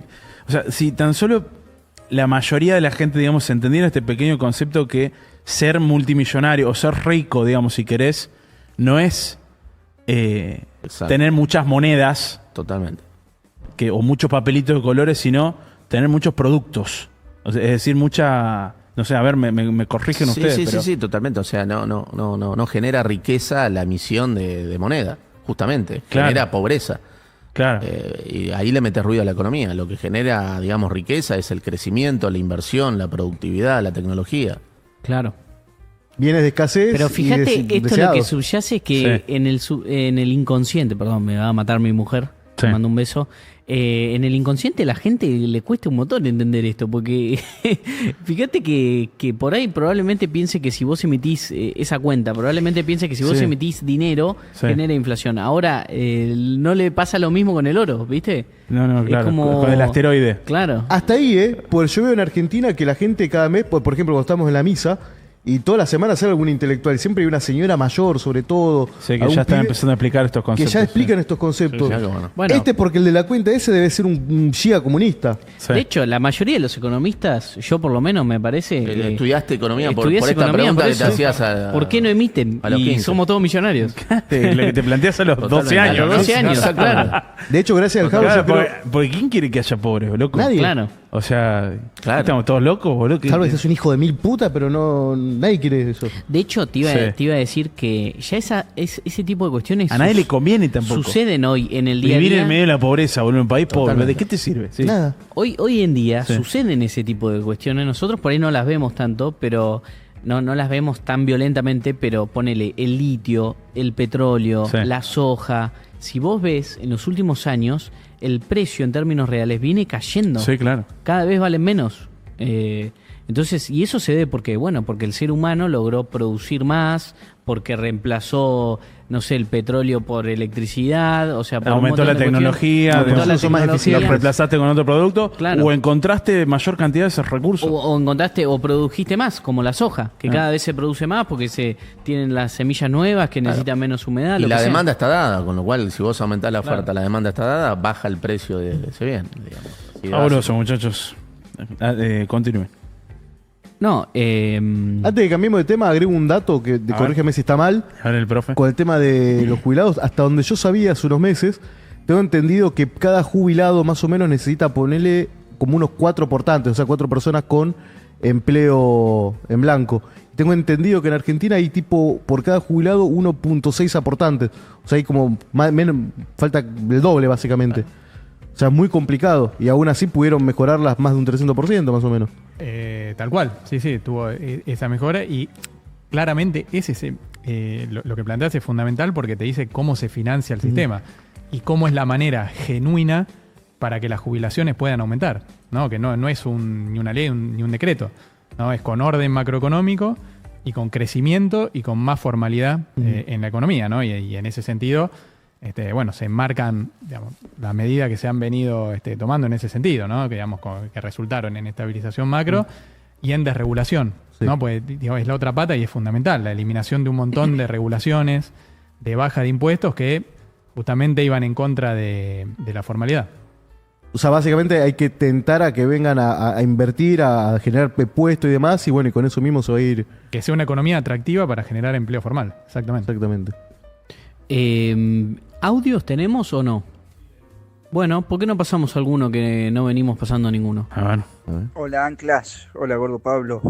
o sea, si tan solo la mayoría de la gente, digamos, entendiera este pequeño concepto que ser multimillonario o ser rico, digamos, si querés, no es Exacto. tener muchas monedas Totalmente. o muchos papelitos de colores, sino tener muchos productos. O sea, es decir, mucha... No sé, a ver, me corrigen Sí, ustedes. sí, pero... sí, totalmente. O sea, no genera riqueza la emisión de moneda, justamente. Claro. Genera pobreza. Claro. Y ahí le metes ruido a la economía. Lo que genera, digamos, riqueza es el crecimiento, la inversión, la productividad, la tecnología. Claro. Bienes de escasez. Pero y fíjate, esto lo que deseados. subyace es que Sí. en el inconsciente, perdón, me va a matar mi mujer, Sí. te mando un beso. En el inconsciente a la gente le cuesta un montón entender esto, porque fíjate que por ahí probablemente piense que si vos emitís esa cuenta, probablemente piense que si vos Sí. emitís dinero, Sí. genera inflación. Ahora, no le pasa lo mismo con el oro, ¿viste? No, Es claro. como- Con el asteroide. Claro. Hasta ahí, pues yo veo en Argentina que la gente cada mes, por ejemplo, cuando estamos en la misa, y toda la semana sale algún intelectual, siempre hay una señora mayor, sobre todo. Sé que algún ya están pibe empezando a explicar estos que conceptos. ya explican estos conceptos. Mirá qué bueno. Bueno. Este porque el de la cuenta ese debe ser un shia comunista. Sí. De hecho, la mayoría de los economistas, yo por lo menos me parece... Estudiaste economía por estudiás esta economía pregunta por que te eso. hacías a... ¿Por qué no emiten? a los Y 15. somos todos millonarios. Lo que te planteas a los 12 Totalmente. años, A los ¿no? 12 años, Exactamente. claro. De hecho, gracias al Javo, Claro, yo creo- porque ¿quién quiere que haya pobres, loco? Nadie. Claro. O sea, Claro. estamos todos locos, boludo. Salvo que seas un hijo de 1000 putas, pero no nadie quiere eso. De hecho, te iba Sí. a decir que ya ese tipo de cuestiones A nadie le conviene tampoco. suceden hoy en el día a Vivir día. en medio de la pobreza, boludo, en un país pobre. Totalmente. ¿De qué te sirve? Sí. Nada. Hoy en día Sí. suceden ese tipo de cuestiones. Nosotros por ahí no las vemos tanto, pero no las vemos tan violentamente, pero ponele el litio, el petróleo, Sí. la soja. Si vos ves, en los últimos años, el precio en términos reales viene cayendo. Sí, claro. Cada vez valen menos. Entonces, y eso se debe porque, bueno, porque el ser humano logró producir más, porque reemplazó, no sé, el petróleo por electricidad, o sea, por un Aumentó montón la de cuestiones. tecnología, Aumentó nosotros la somos más lo eficientes. tecnología. reemplazaste con otro producto Claro. o encontraste mayor cantidad de esos recursos. O encontraste o produjiste más, como la soja, que cada vez se produce más porque se tienen las semillas nuevas que necesitan menos humedad. Y lo la que sea. demanda está dada, con lo cual si vos aumentás la oferta, la demanda está dada, baja el precio de ese bien, digamos. Y Fabuloso, muchachos. Continúen. No, Antes de que cambiemos de tema, agrego un dato que ver. corrígeme si está mal. A ver el profe. Con el tema de los jubilados, hasta donde yo sabía hace unos meses, tengo entendido que cada jubilado más o menos necesita ponerle como unos 4 portantes, o sea, 4 personas con empleo en blanco. Tengo entendido que en Argentina hay tipo, por cada jubilado, 1.6 aportantes. O sea, hay como falta el doble básicamente. O sea, es muy complicado. Y aún así pudieron mejorarlas más de un 300% más o menos. Tal cual, sí, tuvo esa mejora y claramente lo que planteas es fundamental porque te dice cómo se financia el sistema y cómo es la manera genuina para que las jubilaciones puedan aumentar, ¿no? Que no es ni una ley ni un decreto, ¿no? Es con orden macroeconómico y con crecimiento y con más formalidad en la economía, ¿no? Y en ese sentido, se enmarcan, digamos, las medidas que se han venido tomando en ese sentido, ¿no? Que, digamos, que resultaron en estabilización macro y en desregulación, Sí. ¿no? Pues digo, es la otra pata y es fundamental, la eliminación de un montón de regulaciones, de baja de impuestos que justamente iban en contra de la formalidad. O sea, básicamente hay que tentar a que vengan a invertir, a generar puestos y demás, y bueno, y con eso mismo se va a ir. Que sea una economía atractiva para generar empleo formal. Exactamente. Exactamente. ¿Audios tenemos o no? Bueno, ¿por qué no pasamos alguno que no venimos pasando ninguno? A ver. Hola Anclas, hola Gordo Pablo,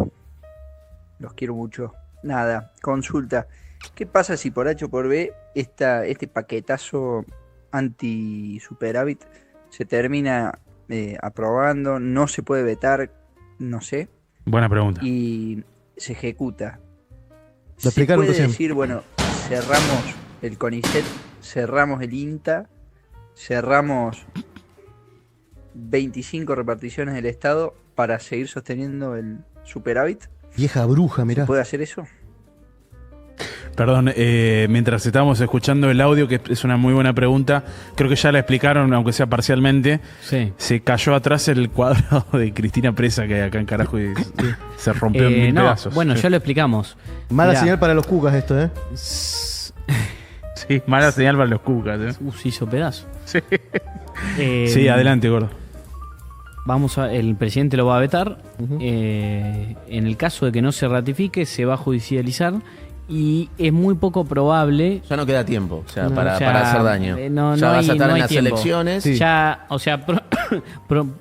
los quiero mucho. Nada, consulta, ¿qué pasa si por H o por B este paquetazo anti-superávit se termina aprobando, no se puede vetar, no sé, Buena pregunta. y se ejecuta? Lo ¿Se explicaron puede recién. decir, bueno, cerramos el CONICET, cerramos el INTA, cerramos 25 reparticiones del Estado para seguir sosteniendo el superávit? Vieja bruja, mirá. ¿Se puede hacer eso? Perdón, mientras estábamos escuchando el audio, que es una muy buena pregunta, creo que ya la explicaron, aunque sea parcialmente. Sí. Se cayó atrás el cuadro de Cristina Presa que hay acá en carajo y se rompió en mil No, pedazos. bueno, ya lo explicamos. Mala Mirá. señal para los cucas esto, ¿eh? Sí, mala señal para los cucas. Se hizo pedazo. Sí. Eh, Sí, adelante, gordo. El presidente lo va a vetar. Ujú. En el caso de que no se ratifique, se va a judicializar. Y es muy poco probable. Ya no queda tiempo, o sea, No, para ya, hacer daño. no ya vas hay- a estar no en hay las tiempo. elecciones. Sí. Ya, o sea,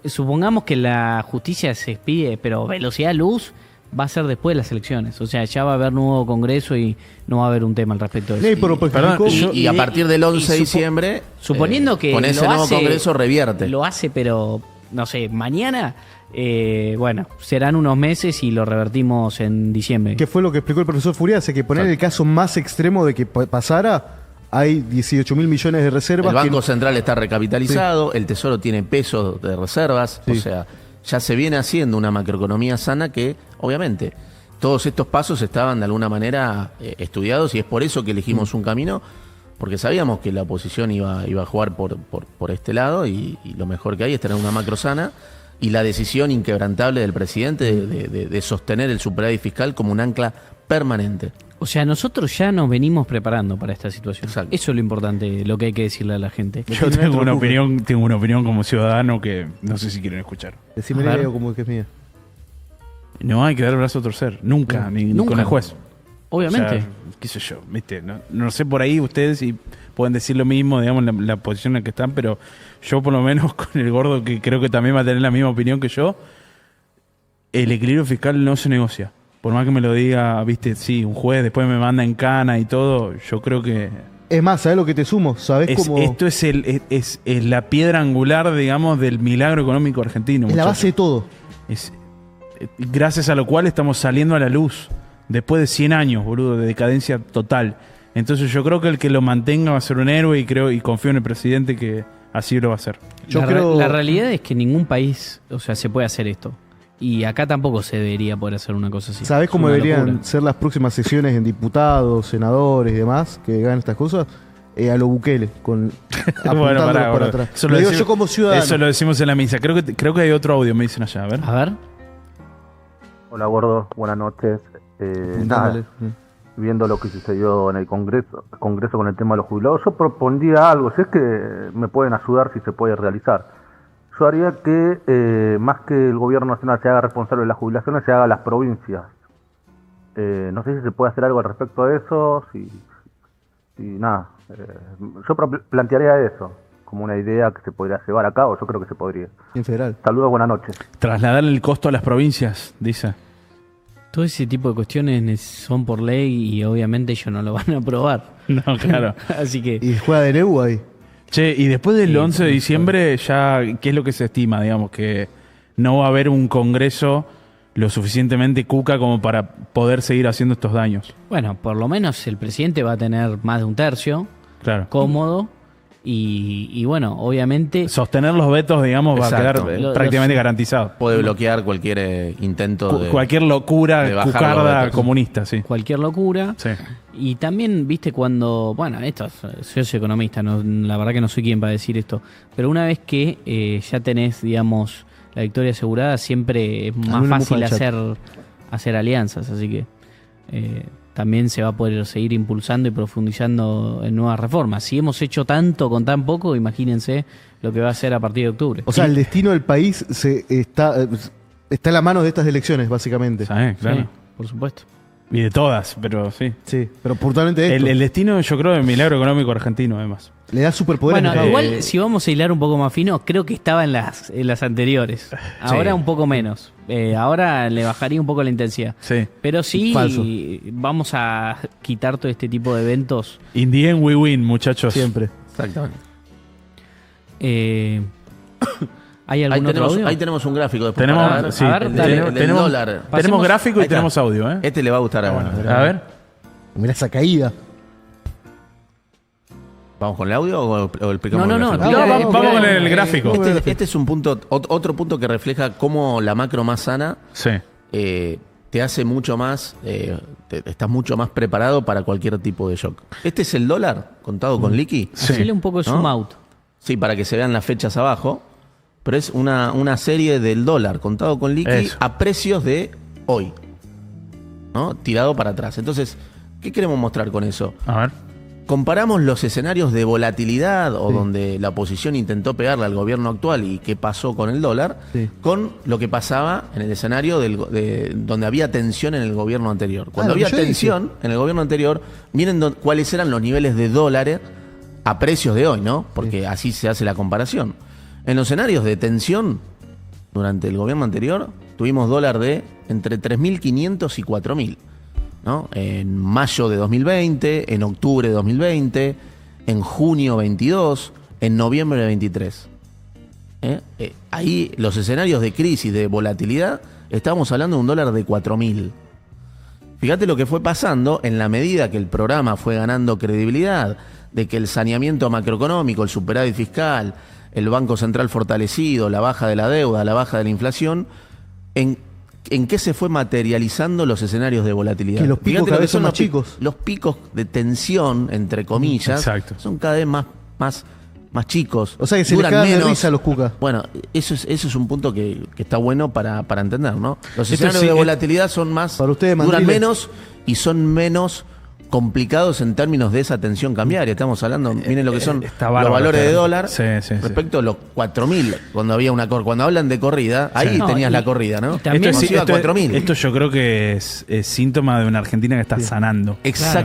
supongamos que la justicia se expide, pero velocidad luz va a ser después de las elecciones. O sea, ya va a haber nuevo congreso y no va a haber un tema al respecto de eso. Sí, pero Perdón, explicó- Y a partir del 11 de diciembre, Suponiendo que con ese lo nuevo hace- congreso revierte. Lo hace, pero no sé, mañana, bueno, serán unos meses y lo revertimos en diciembre. ¿Qué fue lo que explicó el profesor Furiase? Que poner el caso más extremo de que pasara, hay 18 mil millones de reservas. El Banco que- Central está recapitalizado, el Tesoro tiene pesos de reservas, Sí. o sea, ya se viene haciendo una macroeconomía sana que, obviamente, todos estos pasos estaban de alguna manera estudiados y es por eso que elegimos un camino, porque sabíamos que la oposición iba a jugar por este lado y lo mejor que hay es tener una macro sana y la decisión inquebrantable del presidente de sostener el superávit fiscal como un ancla permanente. O sea, nosotros ya nos venimos preparando para esta situación. Exacto. Eso es lo importante, lo que hay que decirle a la gente. Yo tengo una opinión como ciudadano que no sé si quieren escuchar. Decime A ver. Leo como que es mía. No hay que dar el brazo a torcer, nunca, ni Nunca. con el juez. Obviamente. O sea, qué sé yo, viste, no sé por ahí ustedes si pueden decir lo mismo, digamos, la posición en la que están, pero yo por lo menos con el gordo, que creo que también va a tener la misma opinión que yo, el equilibrio fiscal no se negocia. Por más que me lo diga, viste, sí, un juez después me manda en cana y todo, yo creo que Es más, ¿sabes lo que te sumo? ¿Sabes cómo? esto es la piedra angular, digamos, del milagro económico argentino. Es la muchachos. base de todo. Gracias a lo cual estamos saliendo a la luz después de 100 años, boludo, de decadencia total. Entonces yo creo que el que lo mantenga va a ser un héroe y confío en el presidente que así lo va a hacer. Yo la, creo- la realidad es que en ningún país, o sea, se puede hacer esto. Y acá tampoco se debería poder hacer una cosa así. ¿Sabés Es cómo una deberían locura. ser las próximas sesiones en diputados, senadores y demás que hagan estas cosas? A lo Bukele, con apuntándolo pará, por gordo. atrás. Eso Lo digo decimos- yo como ciudadano. Eso lo decimos en la misa. Creo que hay otro audio, me dicen allá. A ver. A ver. Hola gordo, buenas noches. Nada, Dale. viendo lo que sucedió en el Congreso con el tema de los jubilados, yo propondría algo, si es que me pueden ayudar si se puede realizar. Yo haría que más que el gobierno nacional se haga responsable de las jubilaciones, se haga las provincias. No sé si se puede hacer algo al respecto de eso, si nada. Yo plantearía eso como una idea que se podría llevar a cabo, yo creo que se podría. En federal. Saludos, buenas noches. Trasladar el costo a las provincias, dice. Todo ese tipo de cuestiones son por ley y obviamente ellos no lo van a aprobar. No, claro. Así que Y juega de Neu ahí. Che, y después del Sí, 11 de diciembre, ya, ¿qué es lo que se estima? Digamos, que no va a haber un congreso lo suficientemente cuca como para poder seguir haciendo estos daños. bueno, por lo menos el presidente va a tener más de un tercio, Claro. cómodo, y bueno, obviamente Sostener los vetos, digamos, va a Exacto. quedar Lo- prácticamente garantizado. Puede bloquear cualquier intento de... Cualquier locura de bajar los cucarda vetos. comunista, sí. cualquier locura. Sí. Y también, viste, cuando, bueno, soy economista, la verdad que no soy quien para decir esto, pero una vez que ya tenés, digamos, la victoria asegurada, siempre es mí más me fácil mofa el chat. hacer alianzas, así que también se va a poder seguir impulsando y profundizando en nuevas reformas. Si hemos hecho tanto con tan poco, imagínense lo que va a ser a partir de octubre. O sea, el destino del país está en la mano de estas elecciones, básicamente. ¿Sabes? Claro. Sí, por supuesto. Y de todas, pero sí. Sí, pero puntualmente esto. El destino, yo creo, del milagro económico argentino, además. Le da superpoderes. Bueno, al Jabo. igual si vamos a hilar un poco más fino, creo que estaba en las anteriores. Ahora un poco menos. Ahora le bajaría un poco la intensidad. Sí. Pero sí, Falso. vamos a quitar todo este tipo de eventos. In the end we win, muchachos. Siempre. Exactamente. ¿Hay algún otro audio? Ahí tenemos un gráfico después. Tenemos, para ver. sí, A ver, El dale. del tenemos, dólar. tenemos Pasemos- gráfico Ahí y está. tenemos audio, ¿eh? Este le va a gustar A ver. Mira esa caída. ¿Vamos con el audio o explicamos No, el no, gráfico? no. Vamos con el gráfico. Este es un punto, otro punto que refleja cómo la macro más sana Sí. te hace mucho más, estás mucho más preparado para cualquier tipo de shock. Este es el dólar contado con liqui. Hacele un poco de zoom ¿No? out. Sí, para que se vean las fechas abajo. Pero es una serie del dólar contado con liqui Eso. a precios de hoy. ¿No? Tirado para atrás. Entonces, ¿qué queremos mostrar con eso? A ver. Comparamos los escenarios de volatilidad o donde la oposición intentó pegarle al gobierno actual y qué pasó con el dólar, Sí. con lo que pasaba en el escenario donde había tensión en el gobierno anterior. Cuando lo que había yo tensión en el gobierno anterior, miren cuáles eran los niveles de dólares a precios de hoy, ¿no? Porque así se hace la comparación. En los escenarios de tensión, durante el gobierno anterior, tuvimos dólar de entre 3.500 y 4.000. ¿No? En mayo de 2020, en octubre de 2020, en junio 22, en noviembre de 23. Ahí los escenarios de crisis, de volatilidad, estábamos hablando de un dólar de 4.000. Fíjate lo que fue pasando en la medida que el programa fue ganando credibilidad, de que el saneamiento macroeconómico, el superávit fiscal, el Banco Central fortalecido, la baja de la deuda, la baja de la inflación, ¿en qué se fue materializando los escenarios de volatilidad? Que los picos Fíjate cada lo vez son los más chicos. Los picos de tensión, entre comillas, Exacto. son cada vez más chicos. O sea que se les duran cagan de menos. risa a los cucas. Bueno, eso es un punto que está bueno para entender, ¿no? Los Esto escenarios sí, de volatilidad son más, Para ustedes, duran Mandriles. menos y son menos complicados en términos de esa tensión cambiaria. Estamos hablando, miren lo que son está los bárbaro, valores de claro. dólar Sí, sí, sí. respecto a los 4.000, cuando había cuando hablan de corrida, ahí No, tenías y- la corrida, ¿no? y también- Cuando se iba a 4.000. esto yo creo que es síntoma de una Argentina que está sanando. Exactamente.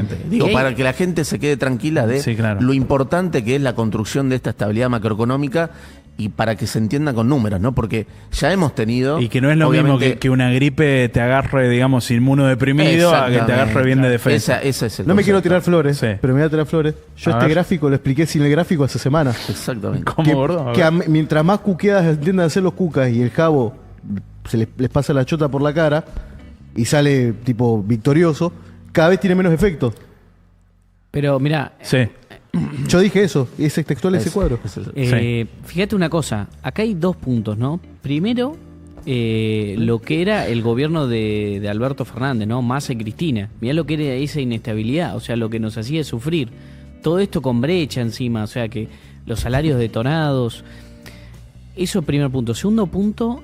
exactamente. Digo, Y ahí- para que la gente se quede tranquila de Sí, claro. lo importante que es la construcción de esta estabilidad macroeconómica y para que se entienda con números, ¿no? Porque ya hemos tenido... Y que no es lo mismo que una gripe te agarre, digamos, inmunodeprimido a que te agarre bien de defensa. Ese es el No me quiero concepto. tirar flores, Sí. pero me voy a tirar flores. Yo A este ver. gráfico lo expliqué sin el gráfico hace semanas. Exactamente. ¿Cómo, gordo? A ver. Mientras más cuqueadas entiendan hacer los cucas y el Jabo les pasa la chota por la cara y sale tipo victorioso, cada vez tiene menos efecto. Pero mira, Sí. Yo dije eso, y ese textual ese cuadro. fíjate una cosa, acá hay dos puntos, ¿no? Primero, lo que era el gobierno de Alberto Fernández, ¿no? Massa y Cristina. Mirá lo que era esa inestabilidad, o sea, lo que nos hacía sufrir. Todo esto con brecha encima, o sea, que los salarios detonados. Eso primer punto. Segundo punto,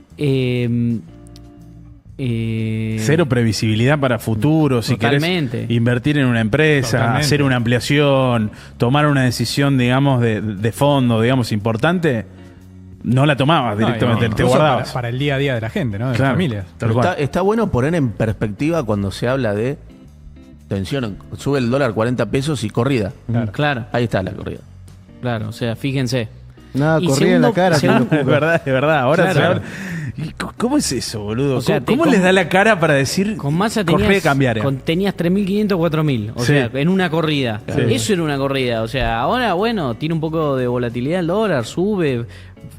Cero previsibilidad para futuro, si Totalmente. querés invertir en una empresa, Totalmente. hacer una ampliación, tomar una decisión, digamos, de fondo, digamos, importante, no la tomabas directamente, te incluso guardabas. para el día a día de la gente, ¿no? De Claro. las familias. Tal Pero cual. está bueno poner en perspectiva cuando se habla de tensión, sube el dólar 40 pesos y corrida. claro, Ahí está la corrida. claro, o sea, fíjense. Nada, Y corría en la segundo- cara. segundo- tiene los cucas. Es verdad. Ahora Claro. se habla- ¿Y ¿Cómo es eso, boludo? O sea, ¿Cómo te- les da la cara para decir Con Massa correa tenías, cambiaria? tenías 3.500, 4.000, o Sí. sea, en una corrida. Sí. Eso era una corrida, o sea, ahora, bueno, tiene un poco de volatilidad el dólar, sube,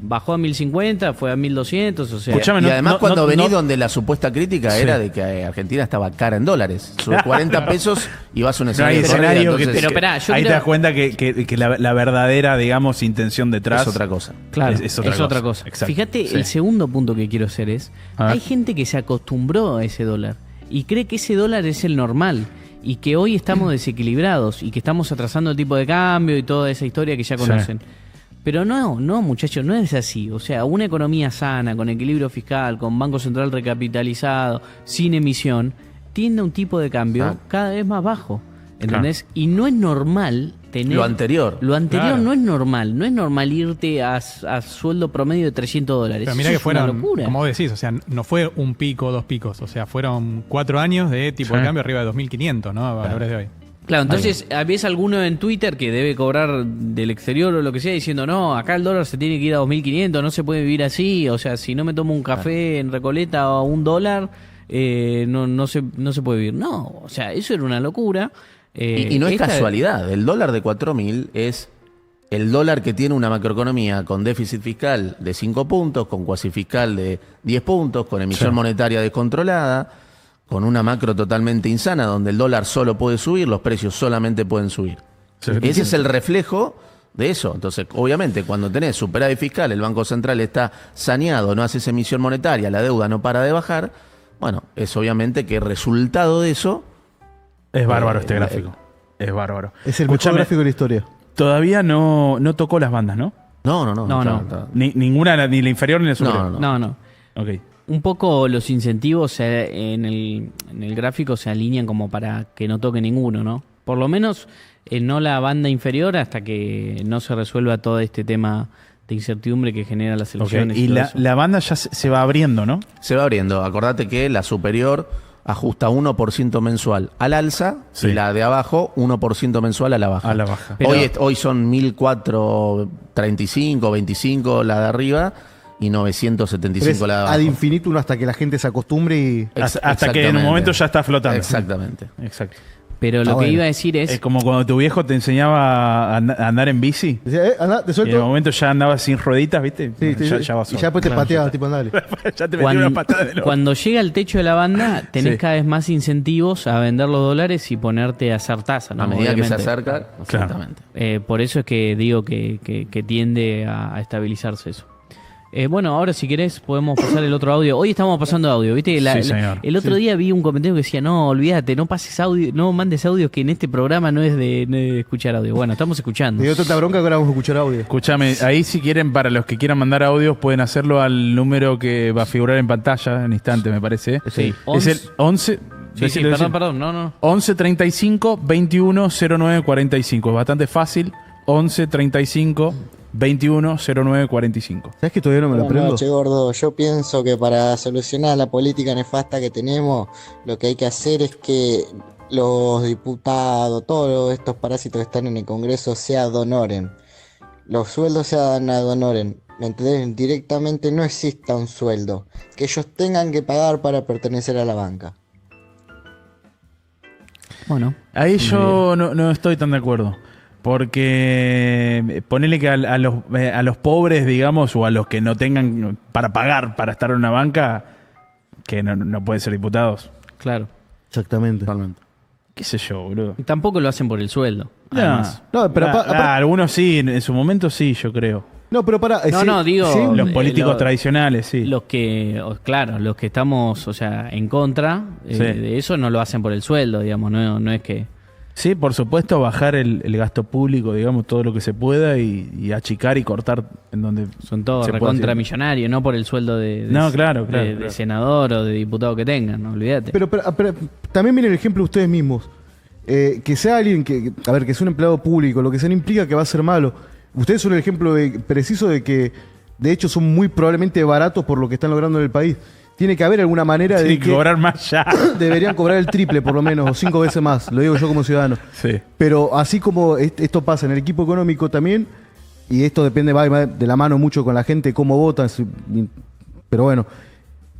bajó a 1.050, fue a 1.200, o sea... Escuchame, Y no- además no- cuando no- venís no- donde la supuesta crítica Sí. era de que Argentina estaba cara en dólares. Sube 40 pesos y vas a un No hay escenario de corrida, escenario que entonces Pero esperá, yo ahí quiero- te das cuenta que la verdadera, digamos, intención detrás es otra cosa. Claro, es otra cosa. Exacto. Fíjate, Sí. el segundo punto que quiero hacer es, A ver. hay gente que se acostumbró a ese dólar y cree que ese dólar es el normal y que hoy estamos desequilibrados y que estamos atrasando el tipo de cambio y toda esa historia que ya Sí. conocen. Pero no, muchachos, no es así. O sea, una economía sana, con equilibrio fiscal, con Banco Central recapitalizado, sin emisión, tiende a un tipo de cambio cada vez más bajo. ¿Entendés? Y no es normal tener... Lo anterior. Claro. no es normal. No es normal irte a sueldo promedio de $300. Pero mira Eso que es una fueron, locura. como vos decís, o sea, no fue un pico, 2 picos, o sea, fueron 4 años de tipo de cambio arriba de 2.500, ¿no? A valores de hoy. Claro, entonces ves alguno en Twitter que debe cobrar del exterior o lo que sea diciendo, no, acá el dólar se tiene que ir a 2.500, no se puede vivir así, o sea, si no me tomo un café en Recoleta a $1, no se puede vivir. No, o sea, eso era una locura. Y no es casualidad, el dólar de 4.000 es el dólar que tiene una macroeconomía con déficit fiscal de 5 puntos, con cuasi fiscal de 10 puntos, con emisión monetaria descontrolada, con una macro totalmente insana, donde el dólar solo puede subir, los precios solamente pueden subir. Ese es el reflejo de eso. Entonces, obviamente, cuando tenés superávit fiscal, el Banco Central está saneado, no haces emisión monetaria, la deuda no para de bajar, bueno, es obviamente que resultado de eso... Es bárbaro este gráfico. Es bárbaro. Es el mejor gráfico de la historia. Todavía no tocó las bandas, ¿no? No. Ninguna, ni la inferior ni la superior. No. Ok. Un poco los incentivos en el gráfico se alinean como para que no toque ninguno, ¿no? Por lo menos no la banda inferior hasta que no se resuelva todo este tema de incertidumbre que genera las elecciones. Y la banda ya se va abriendo, ¿no? Se va abriendo. Acordate que la superior ajusta 1% mensual al alza y la de abajo 1% mensual a la baja. A la baja. Pero Hoy son 1.435, 25 la de arriba y 975 la de abajo. Ad infinitum hasta que la gente se acostumbre y... Hasta que en un momento ya está flotando. Exactamente. Exacto. Pero lo que iba a decir Es como cuando tu viejo te enseñaba a andar en bici. Decía, andá, te Y en suelto. el momento ya andabas sin rueditas, ¿viste? Sí, Ya vas y ya después te pateaba, tipo, andale. ya te metí una patada de loco. Cuando llega el techo de la banda, tenés cada vez más incentivos a vender los dólares y ponerte a hacer tasa, ¿no? A medida que se Obviamente. acerca, exactamente. Por eso es que digo que tiende a estabilizarse eso. Bueno, ahora si querés podemos pasar el otro audio. Hoy estamos pasando audio, ¿viste? Sí, señor. El otro día vi un comentario que decía, no, olvídate, no pases audio, no mandes audios, que en este programa no es de escuchar audio. Bueno, estamos escuchando. Me dio tanta bronca que ahora vamos a escuchar audio. Escúchame, ahí si quieren, para los que quieran mandar audios, pueden hacerlo al número que va a figurar en pantalla en instante, me parece. Sí. Es el 11... Sí, perdón, no. 11 35 21 09 45. Es bastante fácil. 11 35 21 09 45. ¿Sabes que todavía no me lo Buenas aprendo? noches, gordo. Yo pienso que para solucionar la política nefasta que tenemos, lo que hay que hacer es que los diputados, todos estos parásitos que están en el Congreso, se ad honorem. Los sueldos se dan ad honorem. ¿Me entendés? Directamente no exista un sueldo. Que ellos tengan que pagar para pertenecer a la banca. Bueno. Ahí yo no estoy tan de acuerdo. Porque ponele que a los pobres, digamos, o a los que no tengan para pagar para estar en una banca, que no pueden ser diputados. Claro. Exactamente. Totalmente. ¿Qué sé yo, boludo? Y tampoco lo hacen por el sueldo. Además. No, pero algunos sí, en su momento sí, yo creo. No, pero para. Digo, Los políticos tradicionales, sí. Los que, los que estamos, o sea, en contra de eso no lo hacen por el sueldo, digamos, no es que... Sí, por supuesto, bajar el gasto público, digamos, todo lo que se pueda y achicar y cortar en donde son todos se pueda recontra hacer. millonarios, no por el sueldo de claro. de senador o de diputado que tengan, no olvídate. Pero también miren el ejemplo de ustedes mismos. Que sea alguien que sea un empleado público, lo que sea no implica que va a ser malo. Ustedes son el ejemplo preciso de que, de hecho, son muy probablemente baratos por lo que están logrando en el país. Tiene que haber alguna manera de que cobrar más ya. Deberían cobrar el triple, por lo menos, o 5 veces más. Lo digo yo como ciudadano. Sí. Pero así como esto pasa en el equipo económico también, y esto depende, va de la mano mucho con la gente, cómo votan. Pero bueno,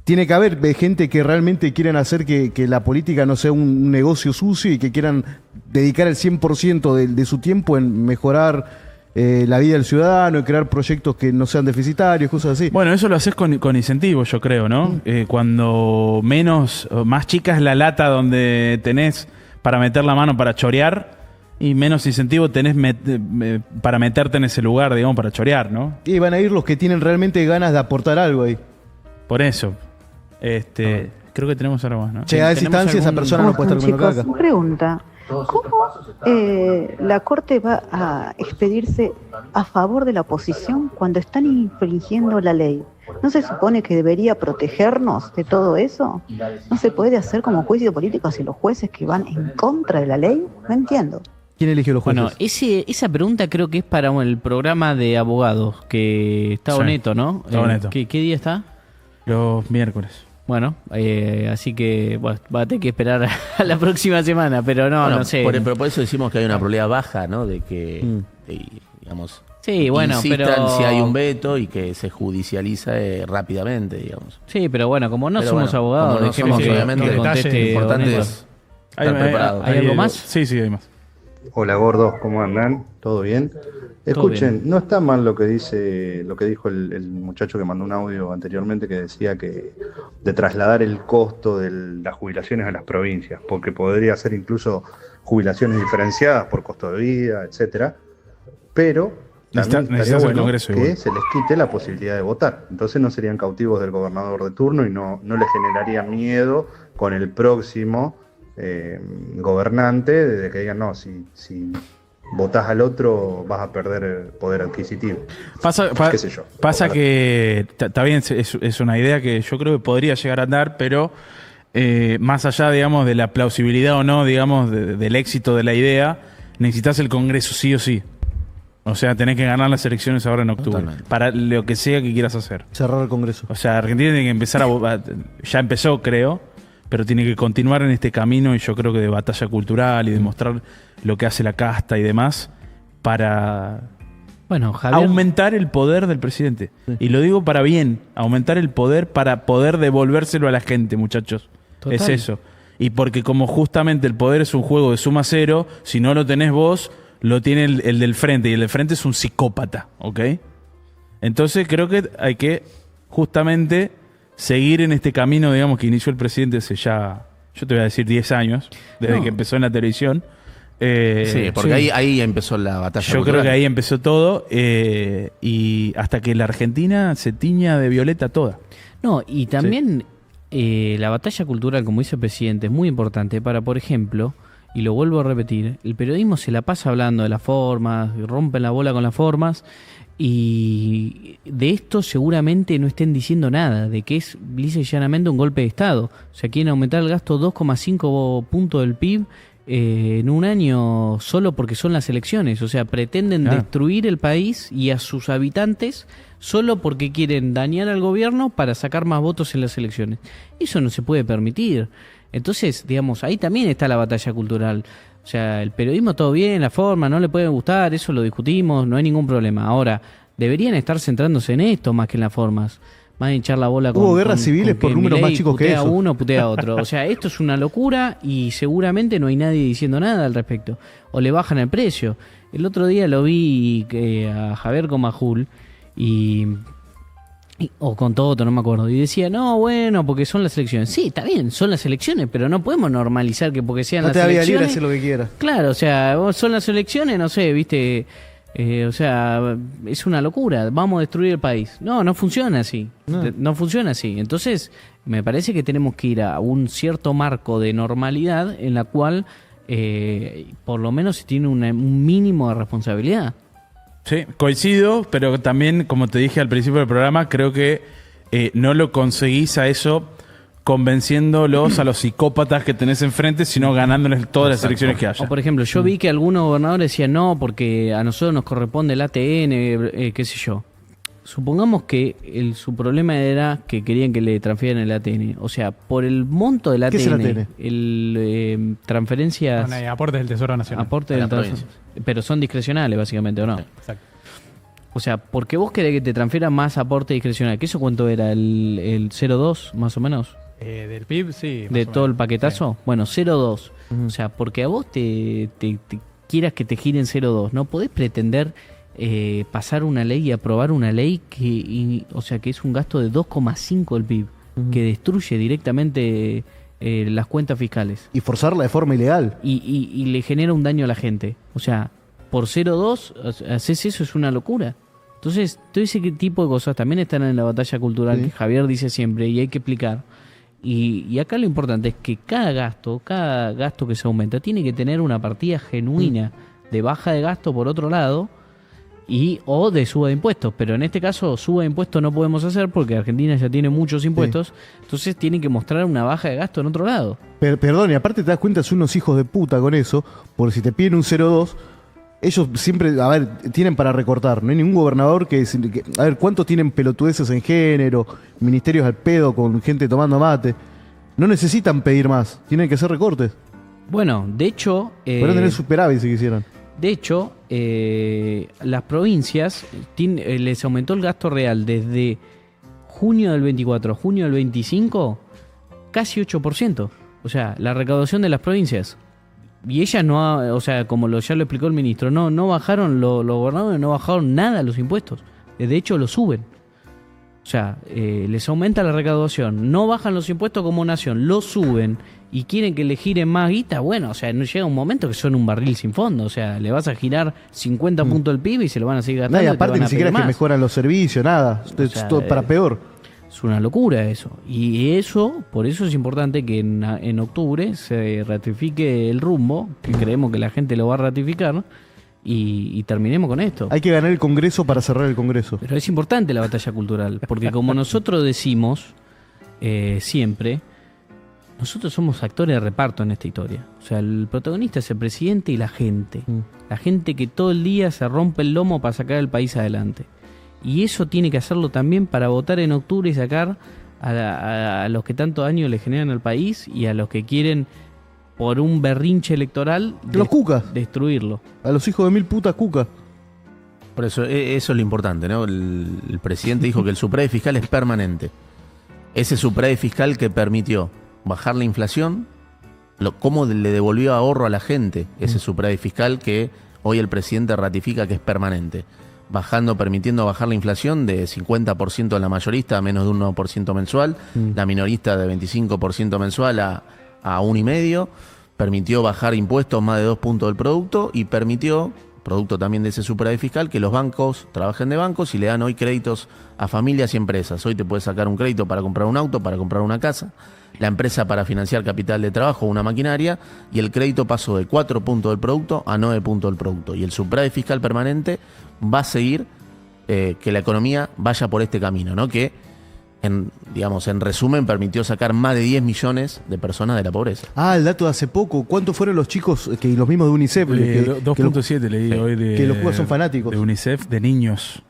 tiene que haber gente que realmente quieran hacer que la política no sea un negocio sucio y que quieran dedicar el 100% de su tiempo en mejorar la vida del ciudadano y crear proyectos que no sean deficitarios, cosas así. Bueno, eso lo haces con incentivos, yo creo, ¿no? Cuando más chica es la lata donde tenés para meter la mano para chorear y menos incentivo tenés para meterte en ese lugar, digamos, para chorear, ¿no? Y van a ir los que tienen realmente ganas de aportar algo ahí. Por eso. Creo que tenemos algo más, ¿no? Che, a esa instancia esa persona no puede estar comiendo caca. Pregunta. ¿Cómo la Corte va a expedirse a favor de la oposición cuando están infringiendo la ley? ¿No se supone que debería protegernos de todo eso? ¿No se puede hacer como juicio político hacia los jueces que van en contra de la ley? No entiendo. ¿Quién eligió los jueces? Bueno, esa pregunta creo que es para el programa de abogados, que está Sí, Boneto, ¿no? está Boneto. ¿Qué día está? Los miércoles. Bueno, así que bueno, va a tener que esperar a la próxima semana, pero no, Bueno, no sé. pero por eso decimos que hay una probabilidad baja, ¿no? De que, digamos, Sí, bueno, insistan pero... si hay un veto y que se judicializa rápidamente, digamos. Sí, pero bueno, como no Pero somos bueno, abogados, como no dejemos somos, que obviamente, que los conteste detalles importantes Boneto. es estar preparado. ¿Hay algo más? Sí, hay más. Hola gordos, ¿cómo andan? ¿Todo bien? Escuchen, no está mal lo que dijo el muchacho que mandó un audio anteriormente, que decía que de trasladar el costo de las jubilaciones a las provincias, porque podría ser incluso jubilaciones diferenciadas por costo de vida, etcétera, pero también estaría necesitas el bueno Congreso que igual. se les quite la posibilidad de votar. Entonces no serían cautivos del gobernador de turno y no les generaría miedo con el próximo gobernante de que digan, no, si votás al otro vas a perder el poder adquisitivo. Qué sé yo. Pasa que está bien, es una idea que yo creo que podría llegar a andar, pero más allá, digamos, de la plausibilidad o no, digamos, del éxito de la idea, necesitas el Congreso sí o sí. O sea, tenés que ganar las elecciones ahora en octubre. Totalmente. Para lo que sea que quieras hacer. Cerrar el Congreso. O sea, Argentina tiene que empezar ya empezó, creo, pero tiene que continuar en este camino, y yo creo que de batalla cultural y demostrar lo que hace la casta y demás para Bueno, Javier, aumentar el poder del presidente. Y lo digo para bien, aumentar el poder para poder devolvérselo a la gente, muchachos. Total. Es eso. Y porque como justamente el poder es un juego de suma cero, si no lo tenés vos, lo tiene el del frente, y el del frente es un psicópata, ¿ok? Entonces creo que hay que justamente seguir en este camino, digamos, que inició el presidente hace ya, yo te voy a decir 10 años, desde que empezó en la televisión. Sí, porque ahí empezó la batalla Yo cultural. creo que ahí empezó todo, y hasta que la Argentina se tiña de violeta toda. no, y también la batalla cultural, como dice el presidente, es muy importante para, por ejemplo, y lo vuelvo a repetir, el periodismo se la pasa hablando de las formas, rompen la bola con las formas, y de esto seguramente no estén diciendo nada, de que es lisa y llanamente un golpe de Estado. O sea, quieren aumentar el gasto 2,5 puntos del PIB en un año solo porque son las elecciones. O sea, pretenden destruir el país y a sus habitantes solo porque quieren dañar al gobierno para sacar más votos en las elecciones. Eso no se puede permitir. Entonces, digamos, ahí también está la batalla cultural. O sea, el periodismo todo bien, la forma, no le puede gustar, eso lo discutimos, no hay ningún problema. Ahora, deberían estar centrándose en esto más que en las formas. Van a hinchar la bola con... Hubo guerras civiles por números más chicos que putea eso. uno, putea a otro. O sea, esto es una locura y seguramente no hay nadie diciendo nada al respecto. O le bajan el precio. El otro día lo vi a Javier Comajul o con Toto, no me acuerdo, y decía, no, bueno, porque son las elecciones. Sí, está bien, son las elecciones, pero no podemos normalizar que porque sean No las te da vida elecciones... libre hacer lo que quieras. Claro, o sea, son las elecciones, no sé, viste, o sea, es una locura, vamos a destruir el país. No, no funciona así, no funciona así. Entonces, me parece que tenemos que ir a un cierto marco de normalidad en la cual, por lo menos, se tiene un mínimo de responsabilidad. Sí, coincido, pero también, como te dije al principio del programa, creo que no lo conseguís a eso convenciéndolos a los psicópatas que tenés enfrente, sino ganándoles todas las elecciones que haya. O por ejemplo, yo vi que algunos gobernadores decían no, porque a nosotros nos corresponde el ATN, qué sé yo. Supongamos que su problema era que querían que le transfieran el ATN. O sea, por el monto del ATN, ¿Qué es el ATN? Transferencias... Bueno, aportes del Tesoro Nacional. Aportes De del la Tesoro, pero son discrecionales, básicamente, ¿o no? Exacto. O sea, ¿por qué vos querés que te transfieran más aporte discrecional? ¿Qué eso cuánto era? ¿El 0,2 más o menos? Del PIB, sí. más ¿De o todo el menos. paquetazo? Sí. Bueno, 0,2. O sea, porque a vos te quieras que te giren 0,2, no podés pretender pasar una ley y aprobar una ley que es un gasto de 2,5 del PIB, que destruye directamente las cuentas fiscales. Y forzarla de forma ilegal. Y le genera un daño a la gente. O sea, por 0,2 haces eso, es una locura. Entonces, todo ese tipo de cosas también están en la batalla cultural que Javier dice siempre y hay que explicar. Y acá lo importante es que cada gasto que se aumenta, tiene que tener una partida genuina de baja de gasto por otro lado o de suba de impuestos. Pero en este caso, suba de impuestos no podemos hacer porque Argentina ya tiene muchos impuestos. Entonces tiene que mostrar una baja de gasto en otro lado. Perdón, y aparte te das cuenta, son unos hijos de puta con eso, porque si te piden un 0,2, ellos siempre, a ver, tienen para recortar. No hay ningún gobernador a ver, ¿cuántos tienen pelotudeces en género, ministerios al pedo con gente tomando mate? No necesitan pedir más, tienen que hacer recortes. Bueno, de hecho... Podrían tener superávit si quisieran. De hecho, las provincias les aumentó el gasto real desde junio del 24 a junio del 25, casi 8%. O sea, la recaudación de las provincias. Y ellas o sea, como ya lo explicó el ministro, no bajaron, los gobernadores no bajaron nada los impuestos. De hecho, lo suben. O sea, les aumenta la recaudación. No bajan los impuestos como nación, lo suben. Y quieren que le giren más guita. Bueno, o sea, no llega un momento que son un barril sin fondo. O sea, le vas a girar 50 puntos al PIB y se lo van a seguir gastando. Y aparte ni siquiera es que mejoran los servicios, nada. O sea, es todo para peor. Es una locura eso. Y por eso es importante que en octubre se ratifique el rumbo, que creemos que la gente lo va a ratificar, y terminemos con esto. Hay que ganar el Congreso para cerrar el Congreso. Pero es importante la batalla cultural, porque como nosotros decimos siempre, nosotros somos actores de reparto en esta historia. O sea, el protagonista es el presidente y la gente. La gente que todo el día se rompe el lomo para sacar el país adelante. Y eso tiene que hacerlo también para votar en octubre y sacar a los que tanto daño le generan al país y a los que quieren, por un berrinche electoral, los cucas, destruirlo. A los hijos de mil putas cucas. Por eso es lo importante, ¿no? El presidente dijo que el superávit fiscal es permanente. Ese superávit fiscal que permitió bajar la inflación, cómo le devolvió ahorro a la gente, ese superávit fiscal que hoy el presidente ratifica que es permanente. Permitiendo bajar la inflación de 50% en la mayorista a menos de un 1% mensual, la minorista de 25% mensual a 1,5%, permitió bajar impuestos más de 2 puntos del producto y permitió, producto también de ese superávit fiscal, que los bancos trabajen de bancos y le dan hoy créditos a familias y empresas. Hoy te puedes sacar un crédito para comprar un auto, para comprar una casa, la empresa para financiar capital de trabajo o una maquinaria, y el crédito pasó de 4 puntos del producto a 9 puntos del producto. Y el superávit fiscal permanente va a seguir que la economía vaya por este camino, ¿no? Que, en resumen, permitió sacar más de 10 millones de personas de la pobreza. El dato de hace poco. ¿Cuántos fueron los chicos, que los mismos de UNICEF? 2.7 leí hoy que los cucas son fanáticos. De UNICEF, de niños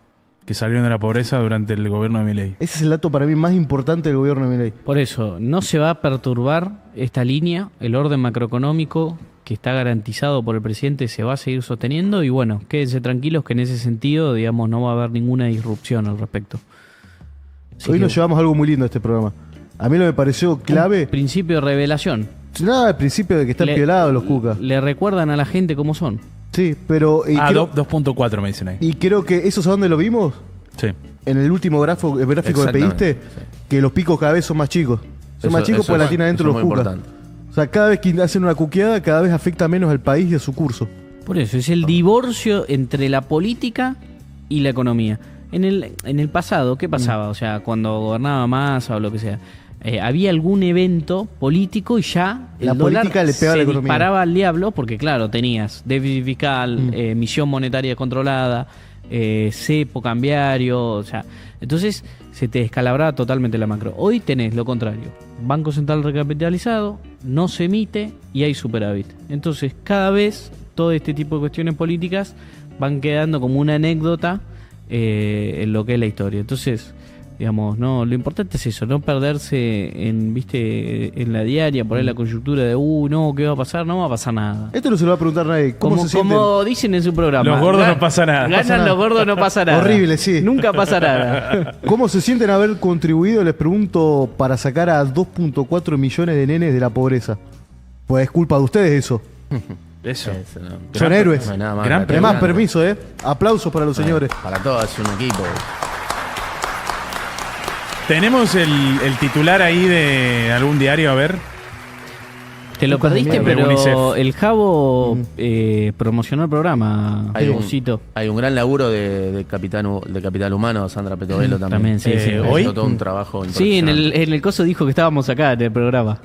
que salieron de la pobreza durante el gobierno de Milei. Ese es el dato para mí más importante del gobierno de Milei. Por eso, no se va a perturbar esta línea, el orden macroeconómico que está garantizado por el presidente se va a seguir sosteniendo y bueno, quédense tranquilos que en ese sentido, no va a haber ninguna disrupción al respecto. Hoy nos llevamos algo muy lindo a este programa. A mí lo que me pareció clave... Un principio de revelación. Nada, el principio de que están violados los cucas. Le recuerdan a la gente cómo son. Sí, pero... 2.4 me dicen ahí. Y creo que eso es a dónde lo vimos. Sí. En el último gráfico que pediste, que los picos cada vez son más chicos. Son más chicos porque la tienen adentro los cucas. O sea, cada vez que hacen una cuqueada, cada vez afecta menos al país y a su curso. Por eso, es el divorcio entre la política y la economía. En el pasado, ¿qué pasaba? O sea, cuando gobernaba Massa o lo que sea, había algún evento político y ya la política le pegaba a la economía. Disparaba al diablo porque, claro, tenías déficit fiscal, emisión monetaria controlada, cepo cambiario, o sea, entonces se te descalabraba totalmente la macro. Hoy tenés lo contrario, Banco Central recapitalizado, no se emite y hay superávit. Entonces cada vez todo este tipo de cuestiones políticas van quedando como una anécdota en lo que es la historia. Entonces, no, lo importante es eso, no perderse en la diaria, por ahí la coyuntura de no, ¿qué va a pasar? No va a pasar nada. Esto no se lo va a preguntar nadie. Como dicen en su programa. Los gordos no pasa nada. Ganan los gordos, no pasa nada. Horrible, sí. Nunca pasa nada. ¿Cómo se sienten haber contribuido, les pregunto, para sacar a 2.4 millones de nenes de la pobreza? Pues es culpa de ustedes eso. Eso. Son héroes. No hay nada más. Además, permiso, Aplausos para los señores. Para todos, es un equipo. Tenemos el titular ahí de algún diario, a ver. Te lo perdiste, de pero UNICEF. el Jabo promocionó el programa. Hay un, Josito. hay un gran laburo de Capital Humano, Sandra Petovelo también. También, sí. ¿Hoy? Hizo todo un trabajo Sí, en impresionante. el coso dijo que estábamos acá en el programa.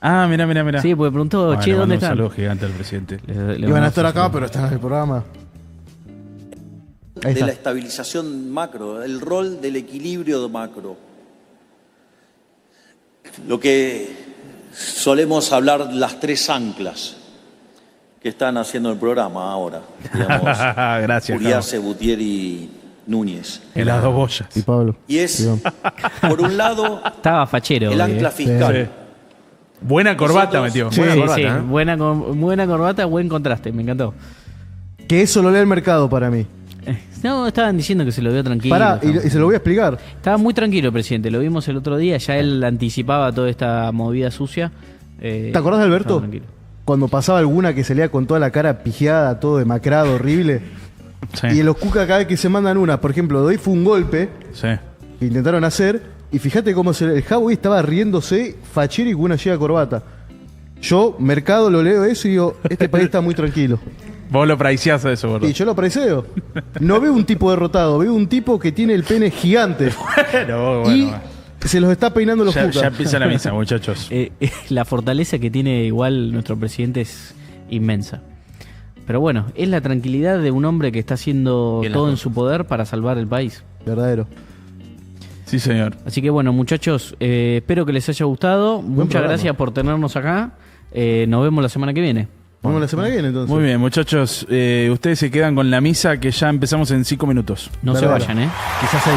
Ah, mira. Sí, porque preguntó, Bueno, che, ¿dónde un están? saludo gigante al presidente. Iban a estar acá, pero están en el programa. Ahí de la está. estabilización macro, el rol del equilibrio macro. Lo que solemos hablar las tres anclas que están haciendo el programa ahora, digamos, Gracias, Uriase, Gutiérrez y Núñez. En las dos boyas. Y Pablo. Y es, Digamos. por un lado, Estaba fachero. el ancla fiscal. Sí. Buena corbata Nosotros- metió. Sí, Buena sí, corbata, ¿eh? buena corbata, buen contraste, me encantó. Que eso lo lee el mercado para mí. No, estaban diciendo que se lo vio tranquilo. Pará, y se lo voy a explicar. Estaba muy tranquilo el presidente, lo vimos el otro día, ya él anticipaba toda esta movida sucia. ¿Te acordás de Alberto? estaba tranquilo. Cuando pasaba alguna que salía con toda la cara pijeada, todo demacrado, horrible. Sí. Y en los Cuca cada vez que se mandan una, por ejemplo, de hoy fue un golpe Sí. que intentaron hacer. Y fíjate cómo el Jabo estaba riéndose, fachero y con una llega corbata. Yo, mercado, lo leo eso y digo, este país está muy tranquilo. Vos lo praiciás a eso, gordo. Y yo lo aprecio. No veo un tipo derrotado, veo un tipo que tiene el pene gigante. Bueno, y se los está peinando los ya, Cuca. ya empieza la misa, muchachos. La fortaleza que tiene igual nuestro presidente es inmensa. Pero bueno, es la tranquilidad de un hombre que está haciendo Bien, todo las en cosas. su poder para salvar el país. Verdadero. Sí, señor. Así que bueno, muchachos, espero que les haya gustado. Muchas programa. gracias por tenernos acá. Nos vemos la semana que viene. Vamos la semana que viene entonces. Muy bien, muchachos. Ustedes se quedan con la misa que ya empezamos en 5 minutos. No Dale, se dale. vayan, ¿eh? Quizás 6.